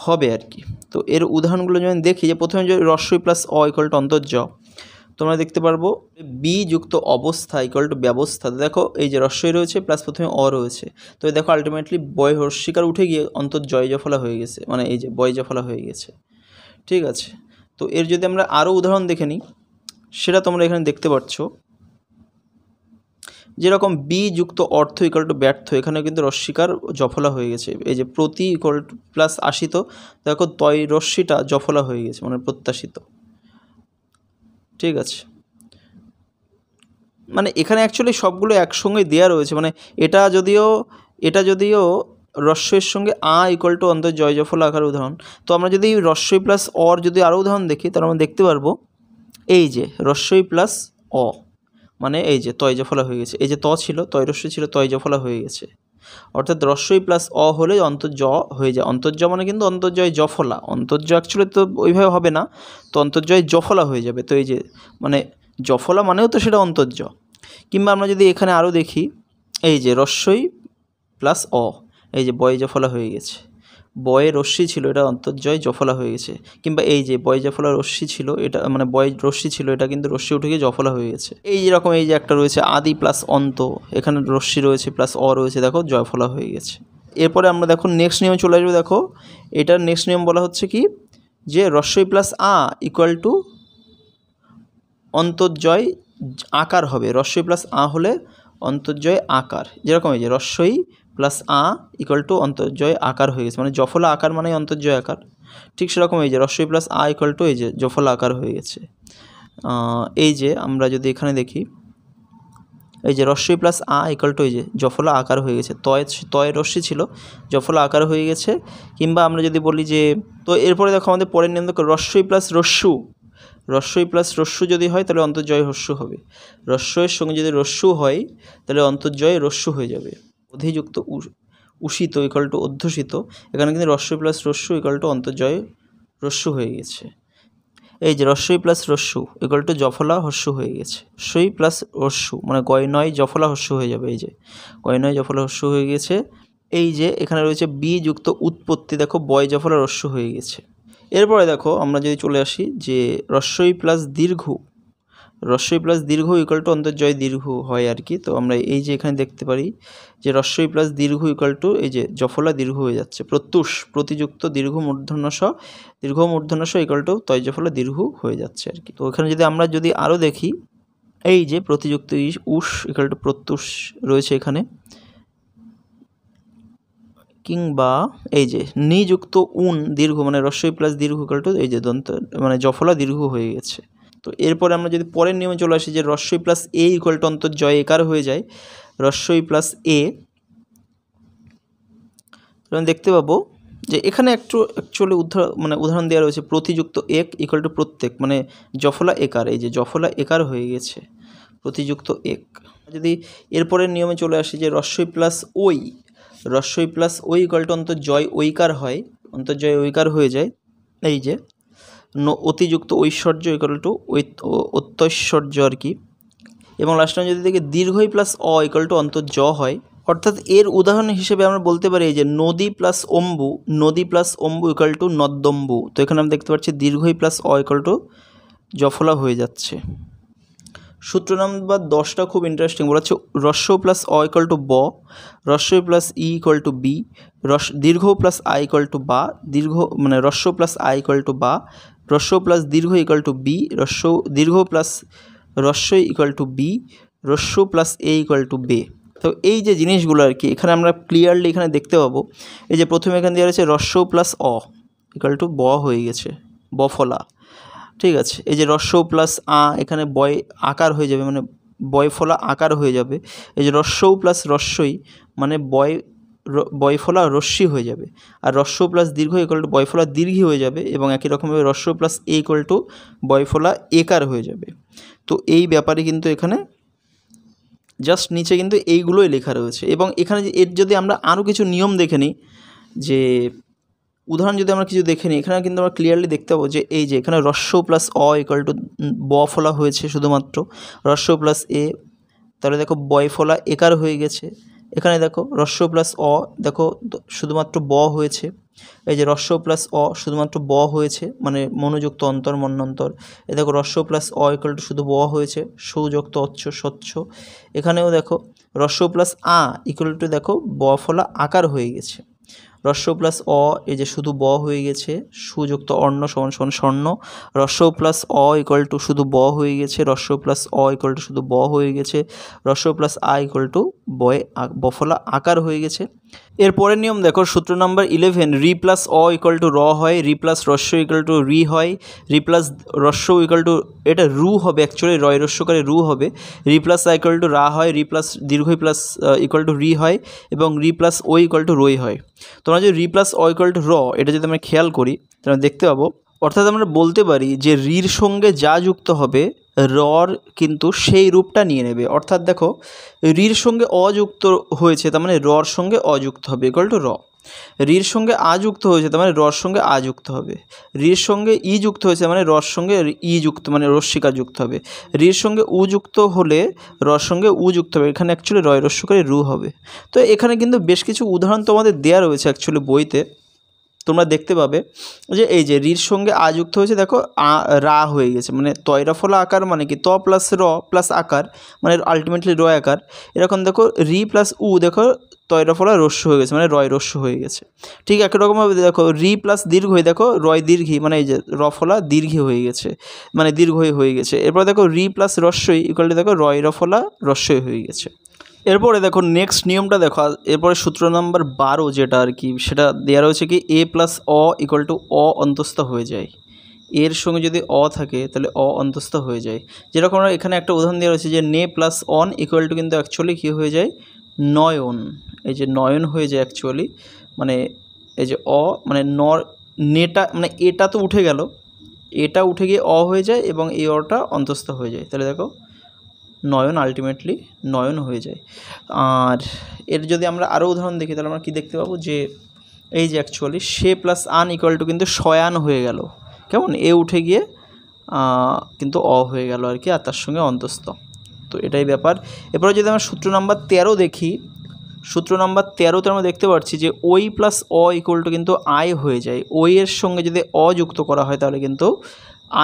হবে আর কি। তো এর উদাহরণগুলো যেমন দেখি, যে প্রথমে যে রস্যই প্লাস অ ইকুয়াল টু অন্তর্য, তোমরা দেখতে পারবো বি যুক্ত অবস্থা ইকুয়াল টু ব্যবস্থা, দেখো এই যে রস্যই রয়েছে প্লাস প্রথমে অ রয়েছে, তো দেখো আলটিমেটলি বয় হর্ষিকার উঠে গিয়ে অন্তর্জয় জফলা হয়ে গেছে, মানে এই যে বয় জফলা হয়ে গেছে। ঠিক আছে, তো এর যদি আমরা আরও উদাহরণ দেখে নিই, সেটা তোমরা এখানে দেখতে পাচ্ছ যেরকম বি যুক্ত অর্থ ইকুয়াল টু ব্যর্থ, এখানে কিন্তু রস্যিকার জফলা হয়ে গেছে, এই যে প্রতি ইকুয়াল টু প্লাস আশিত, দেখো তয় রস্যিটা জফলা হয়ে গেছে মানে প্রত্যাশিত। ঠিক আছে, মানে এখানে অ্যাকচুয়ালি সবগুলো একসঙ্গে দেওয়া রয়েছে, মানে এটা যদিও রস্যের সঙ্গে ইকুয়াল টু অন্তর্জয় জফলা আকার উদাহরণ। তো আমরা যদি রস্যই প্লাস অর যদি আরও উদাহরণ দেখি তাহলে আমরা দেখতে পারবো এই যে রস্যই প্লাস অ মানে এই যে তয় জফলা হয়ে গেছে, এই যে ত ছিল তয় রস্যই ছিল তয় জফলা হয়ে গেছে, অর্থাৎ রস্যই প্লাস অ হলে অন্তর্জ হয়ে যায়। অন্তর্জ মানে কিন্তু অন্তর্জয় জফলা, অন্তর্জ অ্যাকচুয়ালি তো ওইভাবে হবে না, তো অন্তর্জয় জফলা হয়ে যাবে। তো এই যে মানে জফলা মানেও তো সেটা অন্তর্জ। কিংবা আমরা যদি এখানে আরও দেখি এই যে রস্যই প্লাস অ, এই যে বয় জফলা হয়ে গেছে, বয়ে রশ্মি ছিল এটা অন্তর্জয় জফলা হয়ে গেছে। কিংবা এই যে বয় জফলা রশ্মি ছিল এটা মানে বয় রশ্মি ছিল এটা কিন্তু রশ্মি উঠে গিয়ে জফলা হয়ে গেছে। এই যেরকম এই যে একটা রয়েছে আদি প্লাস অন্ত, এখানে রশ্মি রয়েছে প্লাস অ রয়েছে, দেখো জফলা হয়ে গেছে। এরপরে আমরা দেখো নেক্সট নিয়মে চলে আসবো। দেখো এটার নেক্সট নিয়ম বলা হচ্ছে কি যে রস্যই প্লাস ইকুয়াল টু অন্তর্জয় আকার হবে। রস্যই প্লাস হলে অন্তর্জয় আকার, যেরকম এই যে রস্যই প্লাস ইকুয়াল টু অন্তর্জয় আকার হয়ে গেছে, মানে জফলা আকার মানে অন্তর্জয় আকার। ঠিক সেরকম এই যে রস্যই প্লাস ইকুয়াল টু এই যে জফলা আকার হয়ে গেছে। এই যে আমরা যদি এখানে দেখি এই যে রস্যই প্লাস ইকুয়াল টু এই যে জফলা আকার হয়ে গেছে, তয় রস্যি ছিল জফলা আকার হয়ে গেছে। কিংবা আমরা যদি বলি যে তো এরপরে দেখো আমাদের পরের নিয়ম দেখো রস্যই প্লাস রস্যু, রস্যই প্লাস রস্যু যদি হয় তাহলে অন্তর্জয় হস্যু হবে। রস্যের সঙ্গে যদি রস্যু হয় তাহলে অন্তর্জয় রস্যু হয়ে যাবে। অধিযুক্ত উষিত ইকুয়াল টু অধ্যুষিত, এখানে কিন্তু রস্যই প্লাস রস্যু ইকুয়াল টু অন্তর্জয় রস্যু হয়ে গেছে। এই যে রস্যই প্লাস রস্যু ইকুয়াল টু জফলা হস্যু হয়ে গেছে। রস্যই প্লাস রস্যু মানে গয় নয় জফলা হস্যু হয়ে যাবে, এই যে গয় নয় জফলা হস্যু হয়ে গেছে। এই যে এখানে রয়েছে বি যুক্ত উৎপত্তি, দেখো বয় জফলা রস্যু হয়ে গেছে। এরপরে দেখো আমরা যদি চলে আসি যে রস্যই প্লাস দীর্ঘ, রস্যই প্লাস দীর্ঘ ইকুয়াল টু অন্তর্জয় দীর্ঘ হয় আর কি। তো আমরা এই যে এখানে দেখতে পারি যে রস্যই প্লাস দীর্ঘ ইকুয়াল টু এই যে জফলা দীর্ঘ হয়ে যাচ্ছে। প্রত্যুষ প্রতিযুক্ত দীর্ঘ মূর্ধন্যস ইকুয়াল টু তয় জফলা দীর্ঘ হয়ে যাচ্ছে আর কি। তো এখানে যদি আমরা যদি আরও দেখি এই যে প্রতিযুক্ত উষ ইকুয়াল টু প্রত্যুষ রয়েছে এখানে। কিংবা এই যে নিযুক্ত দীর্ঘ মানে রস্যই প্লাস দীর্ঘ ইকুয়াল টু এই যে দন্ত মানে জফলা দীর্ঘ হয়ে গেছে। তো এরপরে আমরা যদি পরের নিয়মে চলে আসি যে রস্যই প্লাস ইকুয়াল টু অন্তর্জয় একার হয়ে যায়। রস্যই প্লাস দেখতে পাবো যে এখানে একটু অ্যাকচুয়ালি উদাহরণ দেওয়া রয়েছে প্রতিযুক্ত এক ইকুয়াল টু প্রত্যেক মানে জফলা একার, এই যে জফলা একার হয়ে গেছে প্রতিযুক্ত এক। যদি এরপরের নিয়মে চলে আসি যে রস্যই প্লাস রস্যই প্লাস ইকুয়াল টু অন্তর্জয় ঐকার হয়, অন্তর্জয় ঐকার হয়ে যায়। এই যে অতিযুক্ত ঐশ্বর্য ইকুয়াল টু অত্যৈশ্বর্য আর কি। এবং লাস্টে যদি দেখি দীর্ঘই প্লাস ইকুয়াল টু অন্তর্জ হয়, অর্থাৎ এর উদাহরণ হিসেবে আমরা বলতে পারি যে নদী প্লাস অম্বু ইকুয়াল টু নদ্যম্বু। তো এখানে আমরা দেখতে পাচ্ছি দীর্ঘই প্লাস ইকুয়াল টু জফলা হয়ে যাচ্ছে। সূত্র নাম্বার 10টা খুব ইন্টারেস্টিং বলা হচ্ছে রস্য প্লাস ইকুয়াল টু রস্যই প্লাস ইকুয়াল টু বি, দীর্ঘ প্লাস ইকুয়াল টু দীর্ঘ মানে রস্য প্লাস ইকুয়াল টু রস্য প্লাস দীর্ঘ ইকুয়াল টু বি, দীর্ঘ প্লাস রস্যই ইকুয়াল টু বি, রস্য প্লাস ইকুয়াল টু বে। তো এই যে জিনিসগুলো আর কি এখানে আমরা ক্লিয়ারলি এখানে দেখতে পাবো। এই যে প্রথমে এখানে দেওয়া রয়েছে রস্য প্লাস ইকুয়াল টু হয়ে গেছে বফলা, ঠিক আছে। এই যে রস্য প্লাস এখানে বয় আকার হয়ে যাবে মানে বয়ফলা আকার হয়ে যাবে। এই যে রস্যও প্লাস রস্যই মানে বয়ফলা রস্যি হয়ে যাবে। আর রস্য প্লাস দীর্ঘ ইকুয়াল টু বয়ফলা দীর্ঘি হয়ে যাবে এবং একই রকমভাবে রস্য প্লাস ইকুয়াল টু বয়ফলা একার হয়ে যাবে। তো এই ব্যাপারে কিন্তু এখানে জাস্ট নিচে কিন্তু এইগুলোই লেখা রয়েছে। এবং এখানে এর যদি আমরা আরও কিছু নিয়ম দেখে নিই, যে উদাহরণ যদি আমরা কিছু দেখে নিই, এখানে কিন্তু আমরা ক্লিয়ারলি দেখতে পাবো যে এই যে এখানে রস্য প্লাস ইকুয়াল টু ফলা হয়েছে শুধুমাত্র রস্য প্লাস তাহলে দেখো বয়ফলা একার হয়ে গেছে। এখানে দেখো রস্য প্লাস দেখো শুধুমাত্র হয়েছে। এই যে রস্য প্লাস শুধুমাত্র হয়েছে মানে মনোযুক্ত অন্তর মন্যন্তর। এই দেখো রস্য প্লাস ইকুয়াল টু শুধু হয়েছে সৌযুক্ত স্বচ্ছ। এখানেও দেখো রস্য প্লাস ইকুয়াল টু দেখো ফলা আকার হয়ে গেছে। রস্য প্লাস এই যে শুধু হয়ে গেছে সুযুক্ত অর্ণ সমান সমান স্বর্ণ। রস্য প্লাস ইকুয়াল টু শুধু হয়ে গেছে, রস্য প্লাস ইকুয়াল টু শুধু হয়ে গেছে, রস্য প্লাস ইকুয়াল টু বফলা আকার হয়ে গেছে। এরপরের নিয়ম দেখো, সূত্র নাম্বার 11, রি প্লাস অ ইকুয়াল টু র হয়, রি প্লাস রস্য ইকুয়াল টু রি হয়, রি প্লাস রস্য ইকুয়াল টু, এটা রু হবে অ্যাকচুয়ালি, রয় রস্যকারে রু হবে, রি প্লাস আ ইকুয়াল টু রা হয়, রি প্লাস দীর্ঘ প্লাস ইকুয়াল টু রি হয়, এবং রি প্লাস ও ইকুয়াল টু রই হয়। তোমরা যদি রি প্লাস অ ইকুয়াল টু র, এটা যদি আমরা খেয়াল করি তাহলে দেখতে পাবো, অর্থাৎ আমরা বলতে পারি যে রির সঙ্গে যা যুক্ত হবে রর কিন্তু সেই রূপটা নিয়ে নেবে। অর্থাৎ দেখো, রির সঙ্গে অযুক্ত হয়েছে, তার মানে রর সঙ্গে অযুক্ত হবে ইকুয়াল টু র। রির সঙ্গে আ যুক্ত হয়েছে, তার মানে রর সঙ্গে আ যুক্ত হবে। রির সঙ্গে ই যুক্ত হয়েছে, মানে রর সঙ্গে ই যুক্ত, মানে রস্যিকা যুক্ত হবে। রির সঙ্গে উ যুক্ত হলে রর সঙ্গে উ যুক্ত হবে, এখানে অ্যাকচুয়ালি রয় রস্যকারে রু হবে। তো এখানে কিন্তু বেশ কিছু উদাহরণ তোমাদের দেওয়া রয়েছে অ্যাকচুয়ালি বইতে, তোমরা দেখতে পাবে যে এই যে রির সঙ্গে আ যুক্ত হয়েছে, দেখো আ রা হয়ে গেছে, মানে তয়রাফলা আকার মানে কি ত প্লাস র প্লাস আকার, মানে আলটিমেটলি র আকার। এরকম দেখো রি প্লাস উ, দেখো তয়রাফলা রস্য হয়ে গেছে, মানে রয় রস্য হয়ে গেছে। ঠিক একরকমভাবে দেখো রি প্লাস দীর্ঘ, দেখো রয় দীর্ঘি, মানে এই যে রফলা দীর্ঘি হয়ে গেছে, মানে দীর্ঘই হয়ে গেছে। এরপর দেখো রি প্লাস রস্যই ইকুয়াল টু দেখো রয় রফলা রস্যই হয়ে গেছে। এরপরে দেখো নেক্সট নিয়মটা দেখো, এরপরে সূত্র নাম্বার 12 যেটা আর কি, সেটা দেওয়া রয়েছে কি এ প্লাস অ ইকুয়াল টু অ অন্তস্থ হয়ে যায়। এর সঙ্গে যদি অ থাকে তাহলে অ অন্তস্থ হয়ে যায়। যেরকম এখানে একটা উদাহরণ দেওয়া রয়েছে যে নে প্লাস অন ইকুয়াল টু কিন্তু অ্যাকচুয়ালি কী হয়ে যায়, নয়ন। এই যে নয়ন হয়ে যায় অ্যাকচুয়ালি, মানে এই যে অ, মানে নেটা, মানে এটা তো উঠে গেল, এটা উঠে গিয়ে অ হয়ে যায় এবং এই অটা অন্তস্থ হয়ে যায়, তাহলে দেখো নয়ন আলটিমেটলি নয়ন হয়ে যায়। আর এর যদি আমরা আরও উদাহরণ দেখি তাহলে আমরা কী দেখতে পাবো, যে এই যে অ্যাকচুয়ালি সে প্লাস আন ইকুয়াল টু কিন্তু শয়ান হয়ে গেল, কেমন এ উঠে গিয়ে কিন্তু অ হয়ে গেল আর কি, আর তার সঙ্গে অন্তস্থ। তো এটাই ব্যাপার। এরপরে যদি আমরা সূত্র নাম্বার 13 দেখি, সূত্র নাম্বার 13তে আমরা দেখতে পাচ্ছি যে ওই প্লাস অ ইকুয়াল টু কিন্তু আয় হয়ে যায়। ওই এর সঙ্গে যদি অ যুক্ত করা হয় তাহলে কিন্তু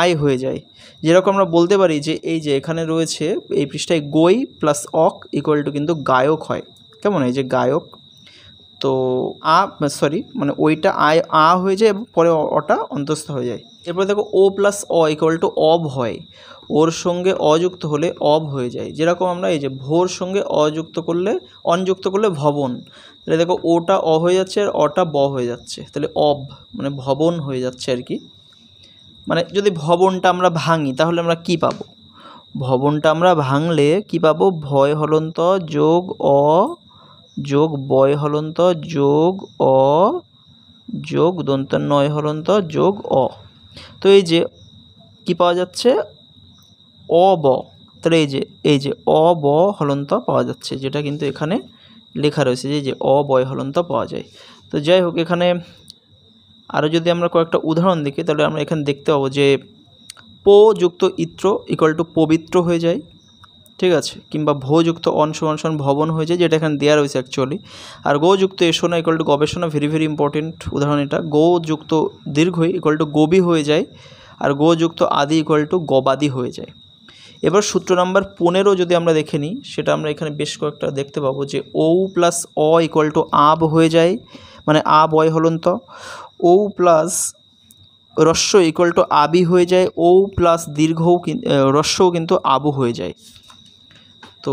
আয় হয়ে যায়। যেরকম আমরা বলতে পারি যে এই যে এখানে রয়েছে এই পৃষ্ঠায় গই প্লাস অক ইকুয়াল টু কিন্তু গায়ক হয়, কেমন এই যে গায়ক। তো মানে ওইটা আ হয়ে যায় এবং পরে অটা অন্তস্থ হয়ে যায়। এরপরে দেখো ও প্লাস অ ইকুয়াল টু অব হয়, ওর সঙ্গে অযুক্ত হলে অব হয়ে যায়। যেরকম আমরা এই যে ভোর সঙ্গে অযুক্ত করলে, অনযুক্ত করলে ভবন, তাহলে দেখো ওটা অ হয়ে যাচ্ছে আর অটা ব হয়ে যাচ্ছে, তাহলে অব মানে ভবন হয়ে যাচ্ছে আর কি। মানে যদি ভবনটা আমরা ভাঙি তাহলে আমরা কি পাবো, ভবনটা আমরা ভাঙলে কি পাবো, ভয় হলন্ত যোগ অ যোগ বয় হলন্ত যোগ অ যোগ দন্তান্নয় হলন্ত যোগ অ। তো এই যে কি পাওয়া যাচ্ছে, অব, তাহলে এই যে অব হলন্ত পাওয়া যাচ্ছে, যেটা কিন্তু এখানে লেখা রয়েছে যে অবয় হলন্ত পাওয়া যায়। তো যাই হোক, এখানে আরও যদি আমরা কয়েকটা উদাহরণ দেখি তাহলে আমরা এখানে দেখতে পাবো যে পো যুক্ত ইত্র ইকুয়াল টু পবিত্র হয়ে যায়, ঠিক আছে, কিংবা ভো যুক্ত অন সমান সমান ভবন হয়ে যায়, যেটা এখানে দেওয়া রয়েছে অ্যাকচুয়ালি। আর গো যুক্ত এসোনা ইকুয়াল টু গবেষণা, ভেরি ভেরি ইম্পর্টেন্ট উদাহরণ এটা। গো যুক্ত দীর্ঘই ইকুয়াল টু গোবি হয়ে যায়, আর গো যুক্ত আদি ইকুয়াল টু গবাদি হয়ে যায়। এবার সূত্র নাম্বার 15 যদি আমরা দেখে নিই, সেটা আমরা এখানে বেশ কয়েকটা দেখতে পাবো যে ও প্লাস অ ইকুয়াল টু আব হয়ে যায়, মানে আব অয় হলন্ত। ও প্লাস রস্য ইকুয়াল টু আবি হয়ে যায়, ও প্লাস দীর্ঘও রস্যও কিন্তু আবু হয়ে যায়। তো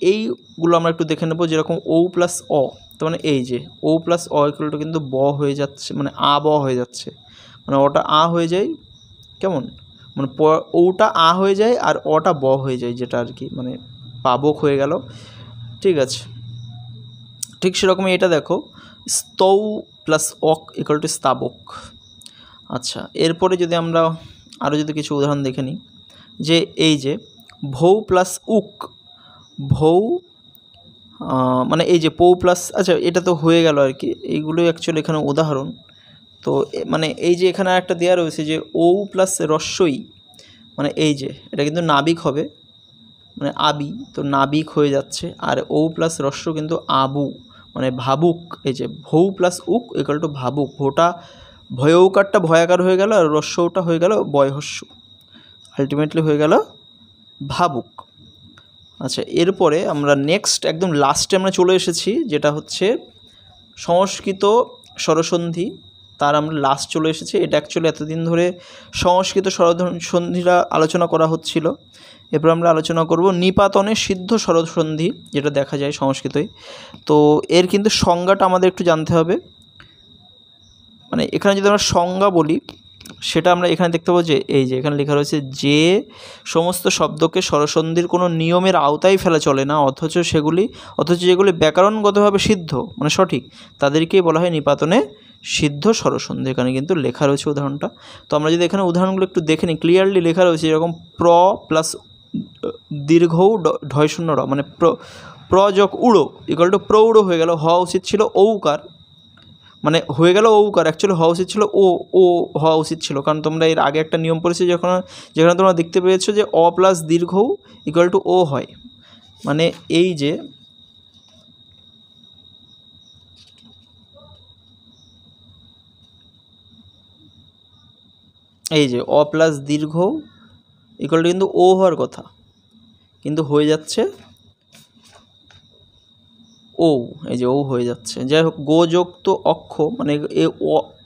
এইগুলো আমরা একটু দেখে নেব, যেরকম ও প্লাস অ, তো মানে এই যে ও প্লাস অ ইকুয়াল টু কিন্তু ব হয়ে যাচ্ছে, মানে আ ব হয়ে যাচ্ছে, মানে ওটা আ হয়ে যায়, কেমন মানে ওটা আ হয়ে যায় আর অটা ব হয়ে যায়, যেটা আর কি মানে পাবক হয়ে গেল, ঠিক আছে। ঠিক সেরকমই এটা দেখো স্তৌ প্লাস অক ইকুয়াল টু স্তাবক। আচ্ছা, এরপরে যদি আমরা আরও যদি কিছু উদাহরণ দেখে নিই, যে এই যে ভৌ প্লাস উক, ভৌ মানে এই যে পৌ প্লাস, আচ্ছা এটা তো হয়ে গেল আর কি, এইগুলোই অ্যাকচুয়ালি এখানে উদাহরণ। তো মানে এই যে এখানে একটা দেওয়া রয়েছে যে ও প্লাস রস্যই, মানে এই যে এটা কিন্তু নাবিক হবে, মানে আবি, তো নাবিক হয়ে যাচ্ছে। আর ও প্লাস রস্য কিন্তু আবু, মানে ভাবুক। এই যে ভৌ প্লাস উক ইকুয়াল টু ভাবুক, ভোটা ভয়ৌকারটা ভয়াকার হয়ে গেল আর রস্যটা হয়ে গেল বয়হস্য, আলটিমেটলি হয়ে গেল ভাবুক। আচ্ছা, এরপরে আমরা নেক্সট একদম লাস্টে আমরা চলে এসেছি, যেটা হচ্ছে সংস্কৃত স্বরসন্ধি, তার আমরা লাস্ট চলে এসেছি। এটা অ্যাকচুয়ালি এতদিন ধরে সংস্কৃত স্বরসন্ধিরা আলোচনা করা হচ্ছিল। এরপর আমরা আলোচনা করব নিপাতনে সিদ্ধ স্বরসন্ধি, যেটা দেখা যায় সংস্কৃতই। তো এর কিন্তু সংজ্ঞাটা আমাদের একটু জানতে হবে। মানে এখানে যদি আমরা সংজ্ঞা বলি, সেটা আমরা এখানে দেখতে পাবো যে এই যে এখানে লেখা রয়েছে যে সমস্ত শব্দকে স্বরসন্ধির কোনো নিয়মের আওতায় ফেলা চলে না, অথচ যেগুলি ব্যাকরণগতভাবে সিদ্ধ মানে সঠিক, তাদেরকেই বলা হয় নিপাতনে সিদ্ধ স্বরসন্ধি। এখানে কিন্তু লেখা রয়েছে উদাহরণটা। তো আমরা যদি এখানে উদাহরণগুলো একটু দেখে নিই, ক্লিয়ারলি লেখা রয়েছে এরকম প্র প্লাস দীর্ঘৌ ঢয়শূন্য র, মানে প্রযোগ উড়ো ইকুয়াল টু প্রৌঢ় হয়ে গেল, হওয়া উচিত ছিল ঔকার, মানে হয়ে গেল ঔকার, অ্যাকচুয়ালি হওয়া উচিত ছিল ও হওয়া উচিত ছিল। কারণ তোমরা এর আগে একটা নিয়ম পড়েছো যেখানে তোমরা দেখতে পেয়েছো যে অ প্লাস দীর্ঘৌ ইকুয়াল টু ও হয়। মানে এই যে অ প্লাস দীর্ঘৌ ইকুয়াল টু কিন্তু ও হওয়ার কথা, কিন্তু হয়ে যাচ্ছে ও, এই যে ও হয়ে যাচ্ছে। যাই হোক, গোযুক্ত অক্ষ মানে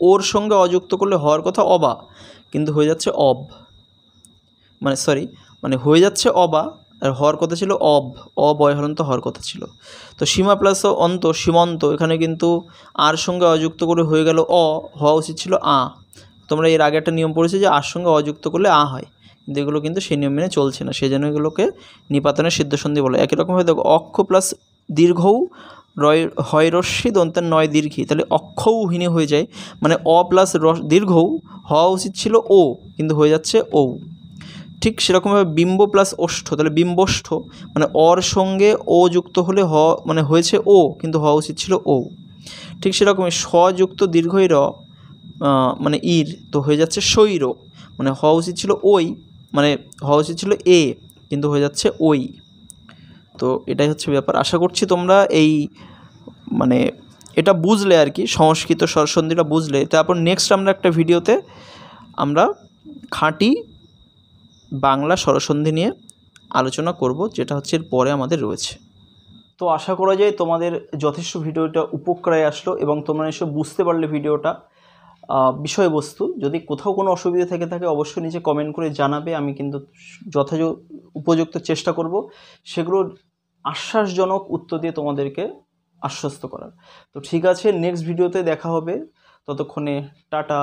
ওর সঙ্গে অযুক্ত করলে হওয়ার কথা অবা, কিন্তু হয়ে যাচ্ছে অব, মানে সরি মানে হয়ে যাচ্ছে অবা, আর হওয়ার কথা ছিল অবয় হলন্ত হওয়ার কথা ছিল। তো সীমা প্লাস অন্ত সীমন্ত, এখানে কিন্তু আর সঙ্গে অযুক্ত করে হয়ে গেল হওয়া উচিত ছিল আ। তোমরা এর আগে একটা নিয়ম পড়েছে যে আর সঙ্গে অযুক্ত করলে আ হয়, কিন্তু এগুলো কিন্তু সেই নিয়ম মেনে চলছে না, সেই জন্য এগুলোকে নিপাতনের সিদ্ধসন্ধি বলে। একই রকমভাবে দেখো অক্ষ প্লাস দীর্ঘৌ হয় রস্যি দন্তের নয় দীর্ঘি, তাহলে অক্ষৌহিনী হয়ে যায়, মানে অ প্লাস দীর্ঘৌ হওয়া উচিত ছিল ও, কিন্তু হয়ে যাচ্ছে ও। ঠিক সেরকমভাবে বিম্ব প্লাস ওষ্ঠ, তাহলে বিম্বষ্ঠ মানে অর সঙ্গে ও যুক্ত হলে মানে হয়েছে ও, কিন্তু হওয়া উচিত ছিল ও। ঠিক সেরকমই স্বযুক্ত দীর্ঘই র মানে ইর, তো হয়ে যাচ্ছে শৈর, মানে হওয়া উচিত ছিল ওই, মানে হওয়া উচিত ছিল এ, কিন্তু হয়ে যাচ্ছে ওই। তো এটাই হচ্ছে ব্যাপার। আশা করছি তোমরা এই মানে এটা বুঝলে আর কি, সংস্কৃত স্বরসন্ধিটা বুঝলে। তারপর নেক্সট আমরা একটা ভিডিওতে আমরা খাঁটি বাংলা স্বরসন্ধি নিয়ে আলোচনা করব, যেটা হচ্ছে এর পরে আমাদের রয়েছে। তো আশা করা যায় তোমাদের যথেষ্ট ভিডিওটা উপকারে আসলো এবং তোমরা এসব বুঝতে পারলে ভিডিওটা বিষয়বস্তু। যদি কোথাও কোনো অসুবিধা থেকে থাকে অবশ্যই নিচে কমেন্ট করে জানাবে, আমি কিন্তু উপযুক্ত চেষ্টা করব সেগুলোর আশ্বাসজনক উত্তর দিয়ে তোমাদেরকে আশ্বস্ত করার। তো ঠিক আছে, নেক্সট ভিডিওতে দেখা হবে, ততক্ষণে টাটা।